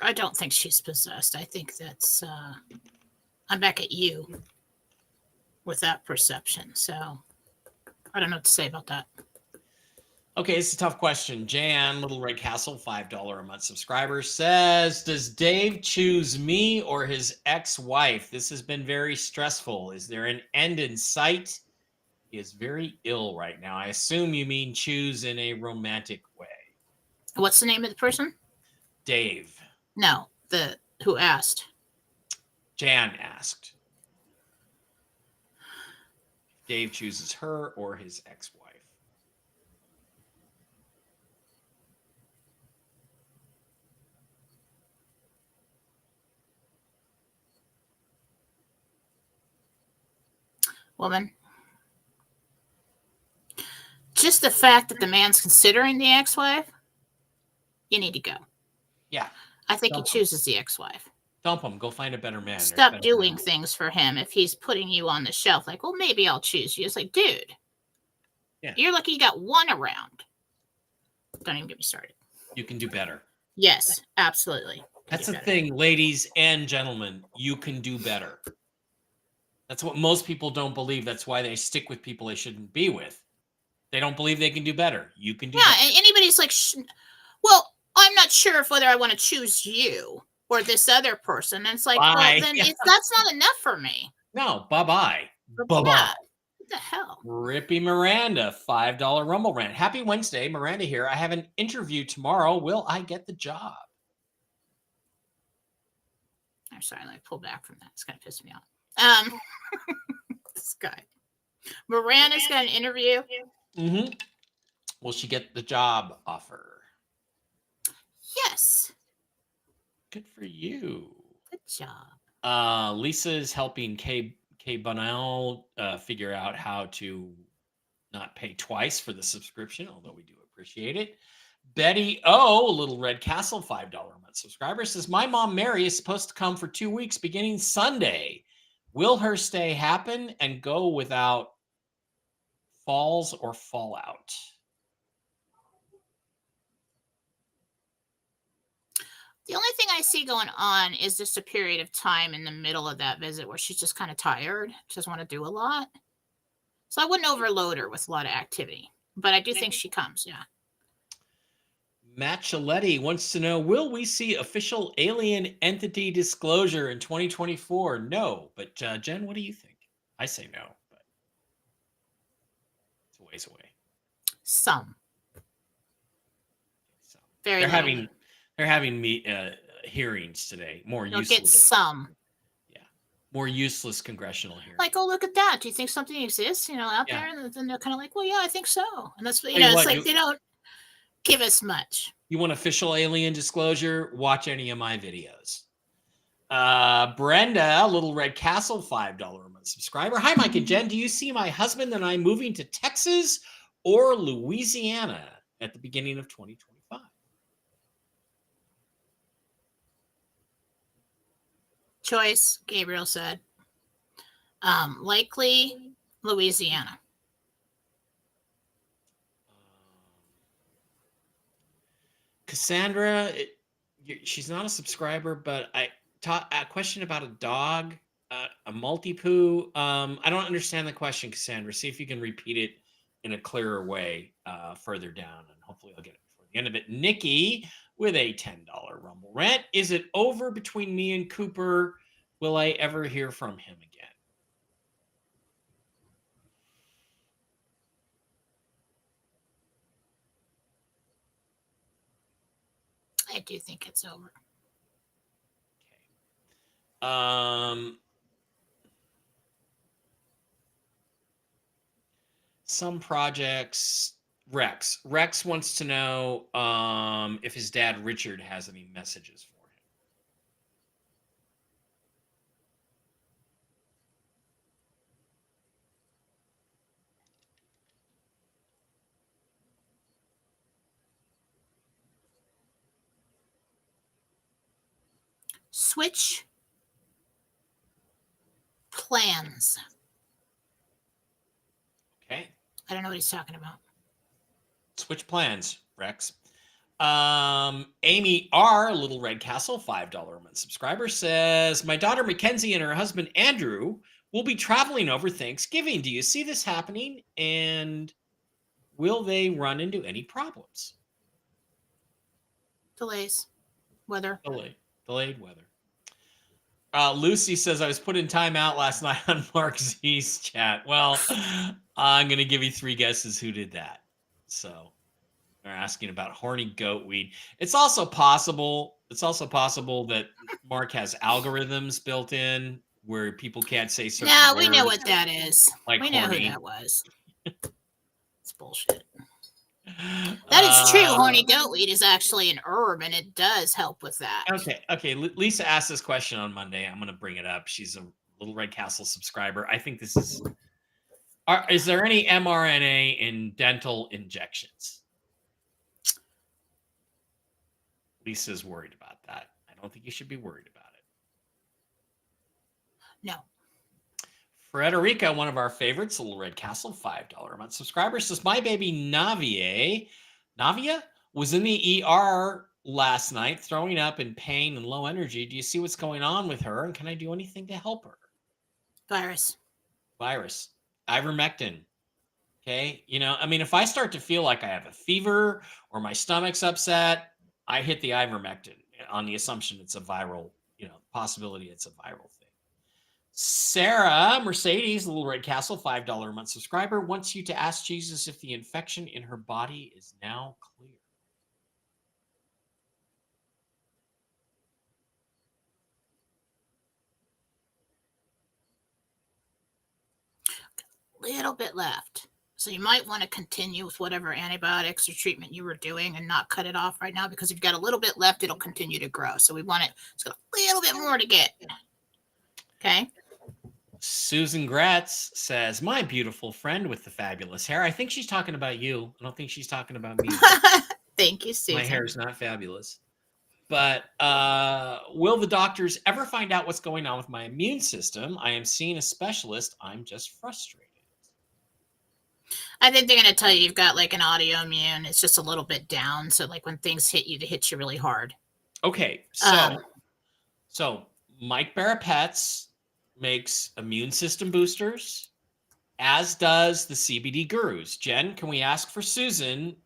I don't think she's possessed. I think that's I'm back at you with that perception. So I don't know what to say about that. Okay, it's a tough question. Jan, Little Red Castle, $5 a month subscriber, says, does Dave choose me or his ex-wife? This has been very stressful. Is there an end in sight? He is very ill right now. I assume you mean choose in a romantic way. What's the name of the person? Dave. No, who asked. Jan asked. Dave chooses her or his ex-wife. Woman. Just the fact that the man's considering the ex-wife, you need to go. Yeah. I think he chooses the ex-wife. Dump him. Go find a better man. Stop doing things for him if he's putting you on the shelf. Like, well, maybe I'll choose you. It's like, dude, you're lucky you got one around. Don't even get me started. You can do better. Yes, absolutely. That's the thing, ladies and gentlemen. You can do better. That's what most people don't believe. That's why they stick with people they shouldn't be with. They don't believe they can do better. You can do better. Yeah, and anybody's like, well, I'm not sure if whether I want to choose you or this other person. And it's like, well, then that's not enough for me. No, bye-bye. Bye-bye. Yeah. What the hell? Rippy Miranda, $5 Rumble rant. Happy Wednesday, Miranda here. I have an interview tomorrow. Will I get the job? I'm sorry, let me pull back from that. It's kind of pissing me off. This guy. Miranda's got an interview. Mm-hmm. Will she get the job offer? Yes. Good for you. Good job. Lisa is helping Kay Bunnell figure out how to not pay twice for the subscription, although we do appreciate it. Betty O, Little Red Castle, $5 a month subscriber, says, my mom Mary is supposed to come for 2 weeks beginning Sunday. Will her stay happen and go without falls or fallout? The only thing I see going on is just a period of time in the middle of that visit where she's just kind of tired. She doesn't want to do a lot. So I wouldn't overload her with a lot of activity. But I do think she comes, yeah. Matt Chiletti wants to know, will we see official alien entity disclosure in 2024? No. But Jen, what do you think? I say no, but it's a ways away. Some. Very They're having hearings today. More useless. Get some. Yeah, more useless congressional hearings. Like, oh, look at that. Do you think something exists? Out there, and then they're kind of like, well, yeah, I think so. And that's what it's like. They don't give us much. You want official alien disclosure? Watch any of my videos. Brenda, Little Red Castle, $5 a month subscriber. Hi, Mike and Jen. Do you see my husband and I moving to Texas or Louisiana at the beginning of 2025? Choice, Gabriel said. Likely Louisiana. Cassandra, she's not a subscriber, but I taught a question about a dog, a multi-poo. I don't understand the question, Cassandra. See if you can repeat it in a clearer way further down, and hopefully I'll get it before the end of it. Nikki with a $10 Rumble rant. Is it over between me and Cooper? Will I ever hear from him again? I do think it's over. Okay. Some projects. Rex wants to know if his dad Richard has any messages for him. Switch plans. Okay. I don't know what he's talking about. Switch plans, Rex. Amy R, Little Red Castle, $5 a month subscriber, says, my daughter Mackenzie and her husband Andrew will be traveling over Thanksgiving. Do you see this happening? And will they run into any problems? Delays. Weather. Delayed weather. Lucy says, I was put in timeout last night on Mark Z's chat. Well, I'm going to give you 3 guesses who did that. So they're asking about horny goat weed. It's also possible that Mark has algorithms built in where people can't say certain No, words. we know what that is. Like we know horny. who that was. It's bullshit. That is true. Horny goat weed is actually an herb, and it does help with that. Okay. Lisa asked this question on Monday. I'm going to bring it up. She's a Little Red Castle subscriber. I think this is... Is there any mRNA in dental injections? Lisa's worried about that. I don't think you should be worried about it. No. Frederica, one of our favorites, Little Red Castle, $5 a month subscriber, says, my baby Navia was in the ER last night, throwing up in pain and low energy. Do you see what's going on with her? And can I do anything to help her? Virus. Ivermectin. Okay. If I start to feel like I have a fever or my stomach's upset, I hit the ivermectin on the assumption it's a viral, possibility it's a viral thing. Sarah Mercedes, Little Red Castle, $5 a month subscriber, wants you to ask Jesus if the infection in her body is now clear. Little bit left. So you might want to continue with whatever antibiotics or treatment you were doing and not cut it off right now, because if you've got a little bit left, it'll continue to grow. So we want it's got a little bit more to get. Okay. Susan Gratz says, my beautiful friend with the fabulous hair. I think she's talking about you. I don't think she's talking about me. Thank you, Susan. My hair is not fabulous. But will the doctors ever find out what's going on with my immune system? I am seeing a specialist. I'm just frustrated. I think they're going to tell you you've got like an autoimmune. It's just a little bit down. So like when things hit you, they hit you really hard. Okay. So Mike Barapets makes immune system boosters, as does the CBD Gurus. Jen, can we ask for Susan,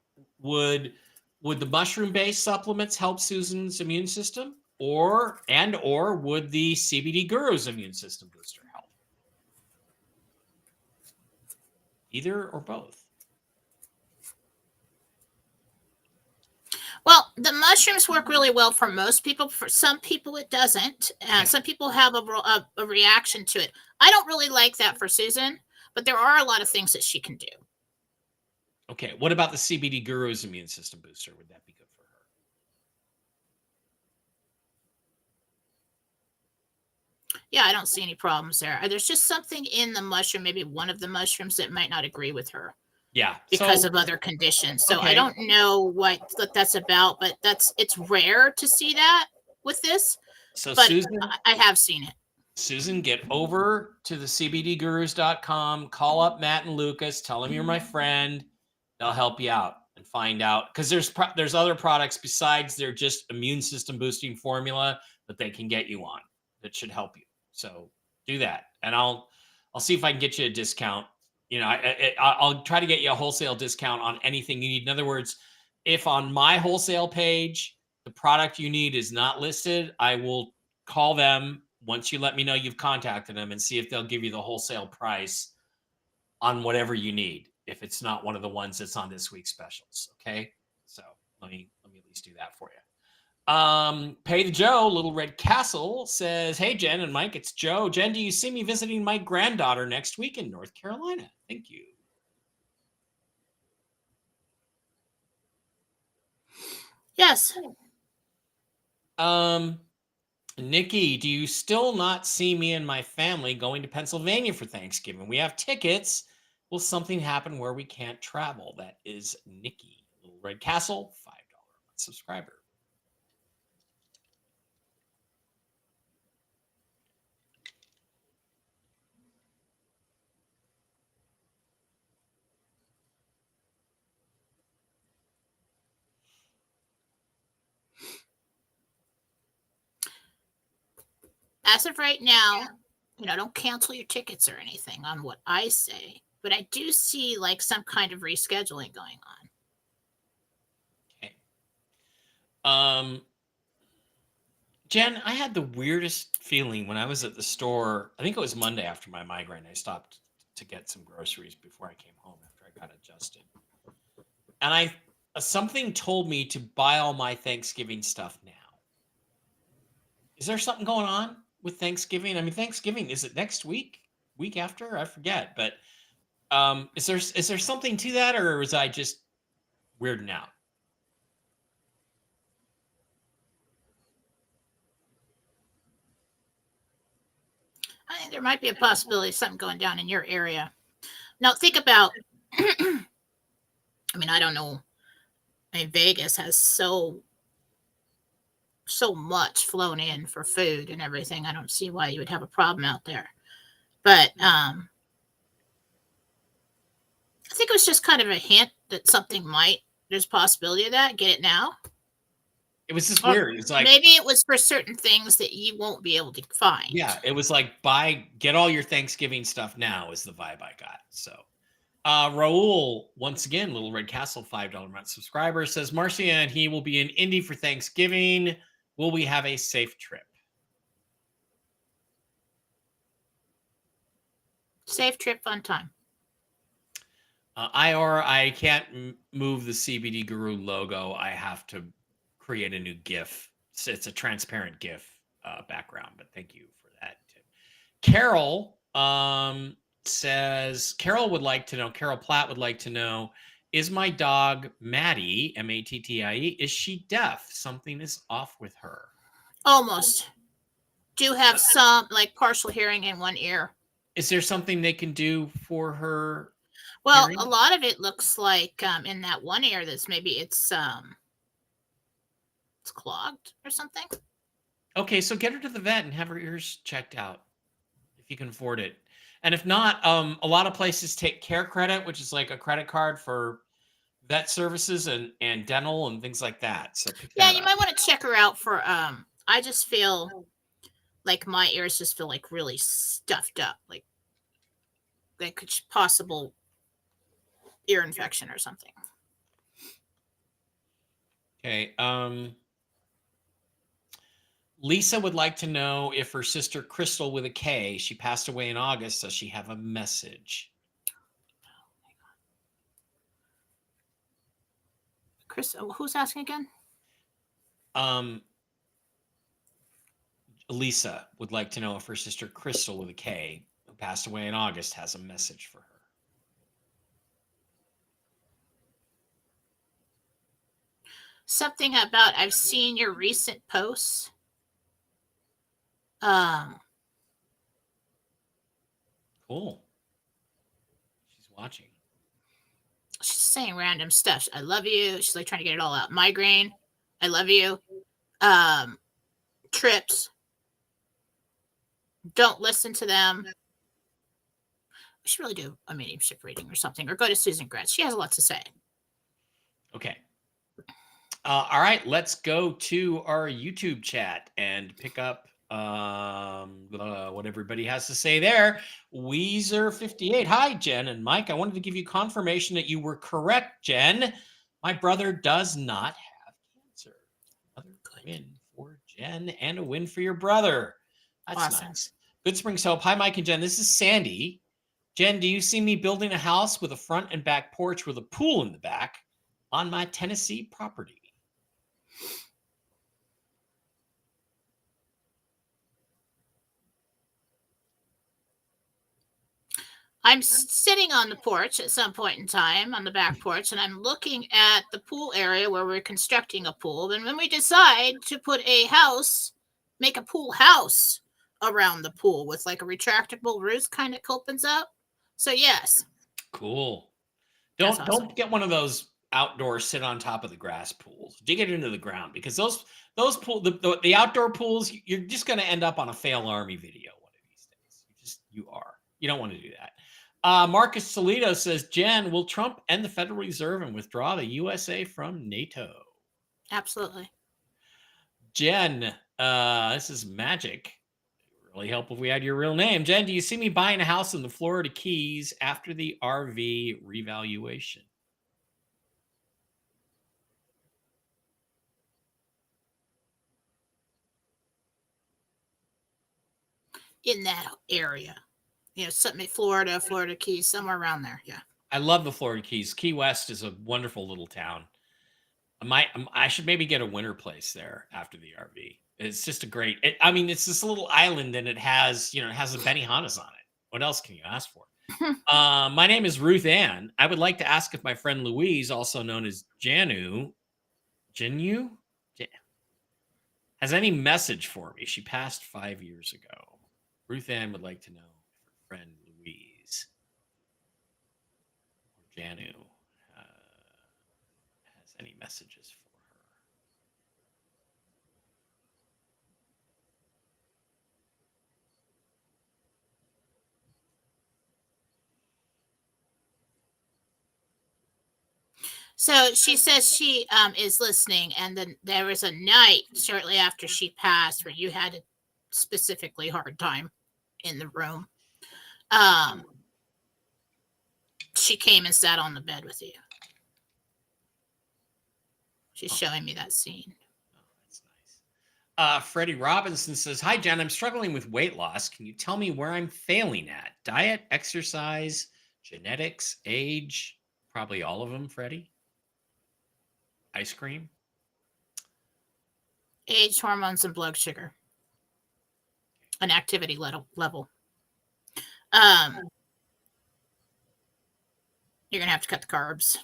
would the mushroom-based supplements help Susan's immune system, or would the CBD Gurus immune system booster help? Either or both. Well, the mushrooms work really well for most people. For some people, it doesn't. Some people have a reaction to it. I don't really like that for Susan, but there are a lot of things that she can do. Okay. What about the CBD Guru's immune system booster? Would that be good for her? Yeah, I don't see any problems there. There's just something in the mushroom, maybe one of the mushrooms, that might not agree with her. Yeah. Because of other conditions. So I don't know what that's about, but it's rare to see that with this. So but Susan, I have seen it. Susan, get over to the cbdgurus.com, call up Matt and Lucas, tell them you're my friend. They'll help you out and find out, because there's other products besides their just immune system boosting formula that they can get you on that should help you. So do that, and I'll see if I can get you a discount. I'll try to get you a wholesale discount on anything you need. In other words, if on my wholesale page the product you need is not listed, I will call them once you let me know you've contacted them and see if they'll give you the wholesale price on whatever you need, if it's not one of the ones that's on this week's specials. Okay, so let me at least do that for you. Pay the Joe, Little Red Castle, says, hey, Jen and Mike, it's Joe. Jen, do you see me visiting my granddaughter next week in North Carolina? Thank you. Yes. Nikki, do you still not see me and my family going to Pennsylvania for Thanksgiving? We have tickets. Will something happen where we can't travel? That is Nikki, Little Red Castle, $5 subscriber. as of right now, don't cancel your tickets or anything on what I say, but I do see like some kind of rescheduling going on. Okay. Jen, I had the weirdest feeling when I was at the store. I think it was Monday after my migraine. I stopped to get some groceries before I came home after I got adjusted. And something told me to buy all my Thanksgiving stuff now. Is there something going on with Thanksgiving? I mean, Thanksgiving, is it next week? Week after? I forget. But is there something to that, or was I just weirding out? I think there might be a possibility of something going down in your area. Now, think about, I mean, I don't know. I mean, Vegas has so much flown in for food and everything. I don't see why you would have a problem out there. But I think it was just kind of a hint that there's a possibility of that. Get it now? It was just weird. It's like, maybe it was for certain things that you won't be able to find. Yeah, it was like get all your Thanksgiving stuff now is the vibe I got. So Raul, once again, Little Red Castle, $5 month subscriber, says Marcia and he will be in Indy for Thanksgiving. Will we have a safe trip? Safe trip, fun time. I can't move the CBD Guru logo. I have to create a new GIF. It's a transparent GIF background, but thank you for that tip. Carol says, Carol Platt would like to know, is my dog Maddie, Mattie, is she deaf? Something is off with her. Almost. Do have some like partial hearing in one ear. Is there something they can do for her? Well, hearing? A lot of it looks like in that one ear that's maybe it's clogged or something. Okay, so get her to the vet and have her ears checked out if you can afford it. And if not, a lot of places take Care Credit, which is like a credit card for vet services and dental and things like that. So yeah, you might want to check her out for I just feel like my ears just feel like really stuffed up, like could possible ear infection or something. Okay. Lisa would like to know if her sister Crystal with a K, she passed away in August, does she have a message? Who's asking again? Lisa would like to know if her sister Crystal with a K, who passed away in August, has a message for her. Something about I've seen your recent posts. Cool. She's watching. She's saying random stuff. I love you. She's like trying to get it all out. Migraine. I love you. Trips. Don't listen to them. We should really do a mediumship reading or something, or go to Susan Gretz. She has a lot to say. Okay. All right, let's go to our YouTube chat and pick up what everybody has to say there. Weezer58. Hi, Jen and Mike. I wanted to give you confirmation that you were correct, Jen. My brother does not have cancer. Another win for Jen and a win for your brother. That's awesome. Nice. Good Springs Hope. Hi, Mike and Jen. This is Sandy. Jen, do you see me building a house with a front and back porch with a pool in the back on my Tennessee property? I'm sitting on the porch at some point in time on the back porch, and I'm looking at the pool area where we're constructing a pool. And when we decide to put a house, make a pool house around the pool with like a retractable roof kind of opens up. So yes. Cool. Don't get one of those outdoor sit on top of the grass pools. Dig it into the ground, because those the outdoor pools, you're just going to end up on a fail army video one of these days. You don't want to do that. Marcus Toledo says, Jen, will Trump end the Federal Reserve and withdraw the USA from NATO? Absolutely. Jen, this is Magic. Really help if we had your real name. Jen, do you see me buying a house in the Florida Keys after the RV revaluation? In that area. Something Florida, Florida Keys, somewhere around there. Yeah. I love the Florida Keys. Key West is a wonderful little town. I should maybe get a winter place there after the RV. It's just a great. It's this little island, and it has the Benihanas on it. What else can you ask for? My name is Ruth Ann. I would like to ask if my friend Louise, also known as Janu, Ja- has any message for me. She passed 5 years ago. Ruth Ann would like to know if her friend Louise or Janu has any messages for her. So she says she is listening, and then there was a night shortly after she passed where you had a specifically hard time in the room. She came and sat on the bed with you. She's showing me that scene. Oh, that's nice. Freddie Robinson says, "Hi, Jen. I'm struggling with weight loss. Can you tell me where I'm failing at? Diet, exercise, genetics, age? Probably all of them, Freddie. Ice cream? Age, hormones, and blood sugar. An activity level. You're going to have to cut the carbs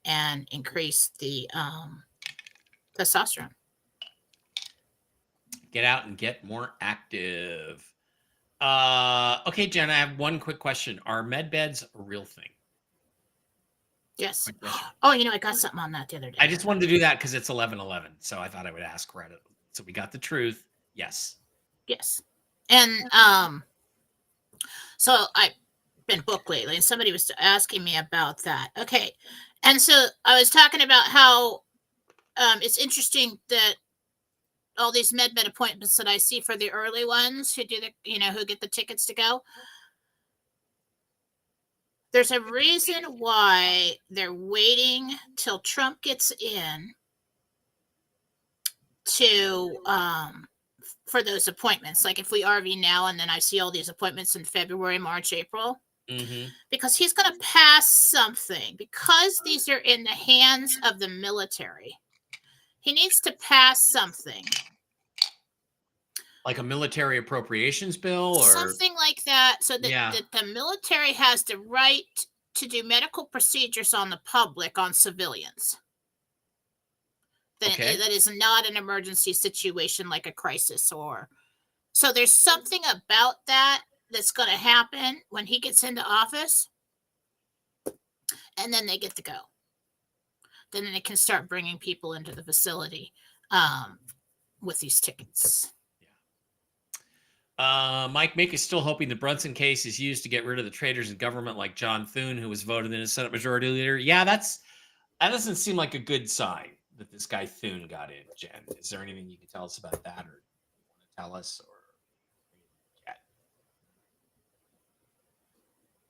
and increase the testosterone. Get out and get more active." Okay, Jen, I have one quick question. Are med beds a real thing? Yes. Oh, I got something on that the other day. I just wanted to do that because it's 11:11, so I thought I would ask right. So we got the truth. Yes. Yes. And so I've been booked lately, and somebody was asking me about that. Okay. And so I was talking about how it's interesting that all these med appointments that I see for the early ones who do who get the tickets to go. There's a reason why they're waiting till Trump gets in to for those appointments. Like if we RV now and then I see all these appointments in February, March, April, because he's going to pass something, because these are in the hands of the military. He needs to pass something. Like a military appropriations bill or something like that, so that the military has the right to do medical procedures on the public, on civilians. That is not an emergency situation like a crisis so there's something about that that's going to happen when he gets into office, and then they get to go. Then they can start bringing people into the facility with these tickets. Mike Mick is still hoping the Brunson case is used to get rid of the traitors in government like John Thune, who was voted in as Senate Majority Leader. Yeah, that doesn't seem like a good sign that this guy Thune got in, Jen. Is there anything you can tell us about that, or you want to tell us, or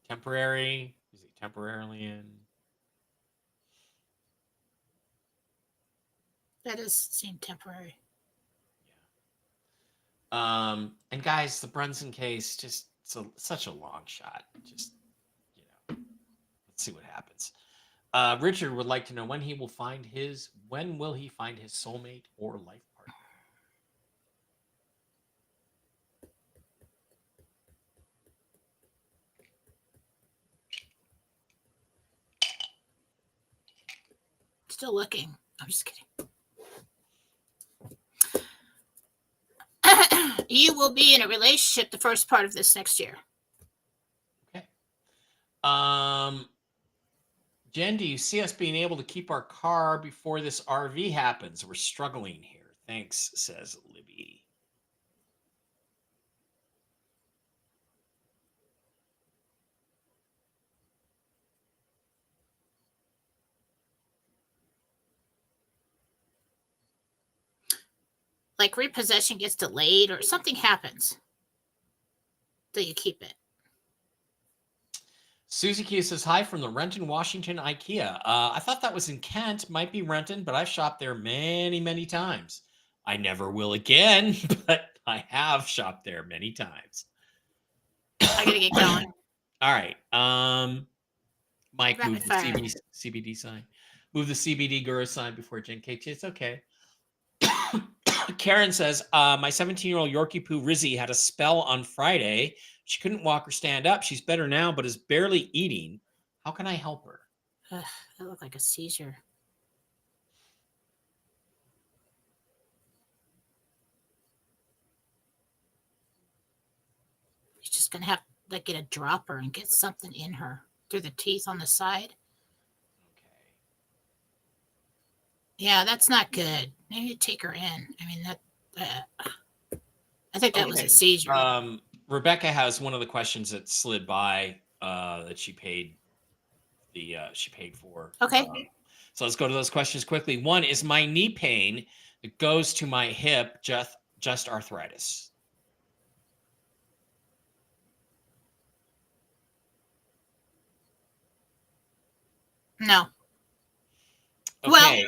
temporary? Is he temporarily in? That does seem temporary. And guys, the Brunson case, just such a long shot. Just, let's see what happens. Richard would like to know when will he find his soulmate or life partner? Still looking. I'm just kidding. You will be in a relationship the first part of this next year. Okay. Jen, do you see us being able to keep our car before this RV happens? We're struggling here. Thanks, says Libby. Like repossession gets delayed or something happens. till you keep it. Susie Q says, hi from the Renton, Washington IKEA. I thought that was in Kent. Might be Renton, but I've shopped there many, many times. I never will again, but I have shopped there many times. I gotta get going. All right. Mike, Rapid move the fire. CBD sign. Move the CBD guru sign before Jen K. It's okay. Karen says, my 17-year-old Yorkie Poo Rizzy had a spell on Friday. She couldn't walk or stand up. She's better now, but is barely eating. How can I help her? That looked like a seizure. She's just gonna have to get a dropper and get something in her through the teeth on the side. Okay. Yeah, that's not good. Maybe take her in. I mean, I think that was a seizure. Rebecca has one of the questions that slid by that she paid for. Okay. So let's go to those questions quickly. One, is my knee pain that goes to my hip just arthritis? No. Okay. Well,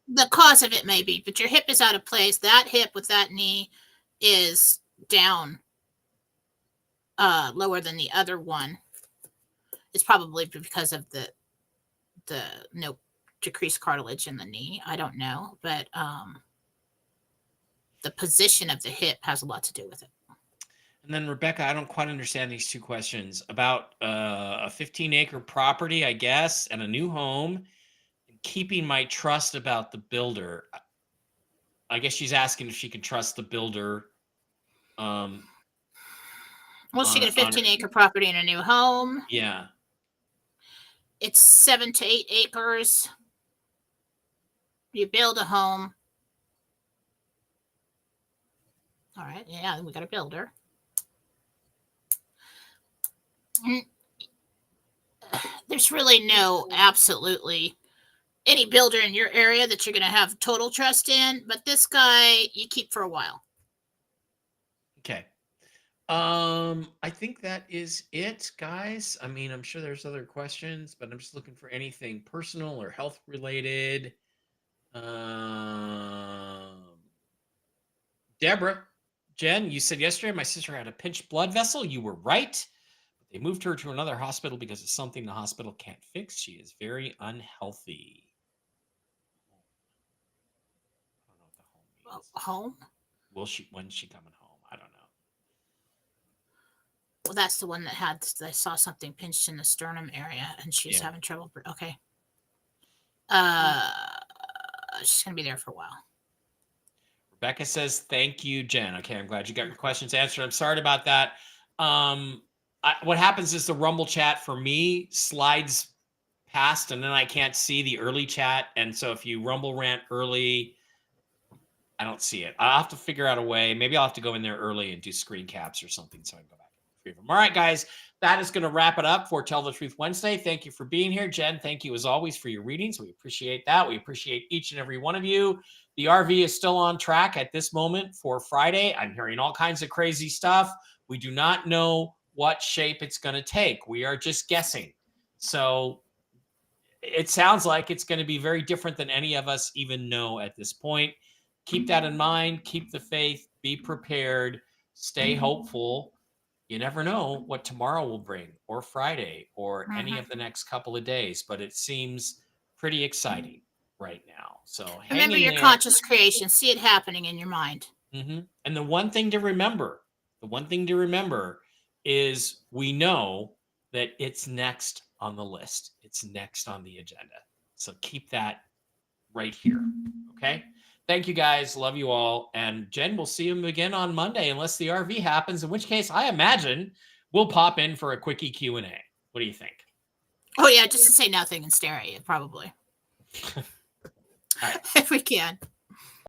the cause of it may be, but your hip is out of place. That hip with that knee is down lower than the other one. It's probably because of the no decreased cartilage in the knee. I don't know, but the position of the hip has a lot to do with it. And then Rebecca, I don't quite understand these two questions about a 15-acre property, I guess, and a new home, and keeping my trust about the builder. I guess she's asking if she can trust the builder. Well, she got a 15-acre property and a new home. Yeah. It's 7 to 8 acres. You build a home. All right. Yeah, we got a builder. There's really no absolutely any builder in your area that you're going to have total trust in, but this guy you keep for a while. Okay. I think that is it, guys. I mean, I'm sure there's other questions, but I'm just looking for anything personal or health related. Deborah, Jen, you said yesterday my sister had a pinched blood vessel. You were right. They moved her to another hospital because it's something the hospital can't fix. She is very unhealthy. I don't know what the home means. Home? When's she coming home? I don't know. Well, that's the one that I saw something pinched in the sternum area and she's having trouble. Okay. She's going to be there for a while. Rebecca says, thank you, Jen. Okay, I'm glad you got your questions answered. I'm sorry about that. What happens is the Rumble chat for me slides past and then I can't see the early chat. And so if you Rumble rant early, I don't see it. I'll have to figure out a way. Maybe I'll have to go in there early and do screen caps or something so I can go back. All right, guys, that is going to wrap it up for Tell the Truth Wednesday. Thank you for being here. Jen, thank you as always for your readings. We appreciate that. We appreciate each and every one of you. The RV is still on track at this moment for Friday. I'm hearing all kinds of crazy stuff. We do not know what shape it's going to take. We are just guessing. So it sounds like it's going to be very different than any of us even know at this point. Keep that in mind. Keep the faith. Be prepared. Stay hopeful. You never know what tomorrow will bring, or Friday, or any of the next couple of days, but it seems pretty exciting right now. So remember your conscious creation. See it happening in your mind. And the one thing to remember is we know that it's next on the list. It's next on the agenda. So keep that right here. Okay. Thank you, guys. Love you all. And Jen, we'll see you again on Monday, unless the RV happens, in which case I imagine we'll pop in for a quickie Q&A. What do you think? Oh, yeah, just to say nothing and stare at you, probably. All right. If we can.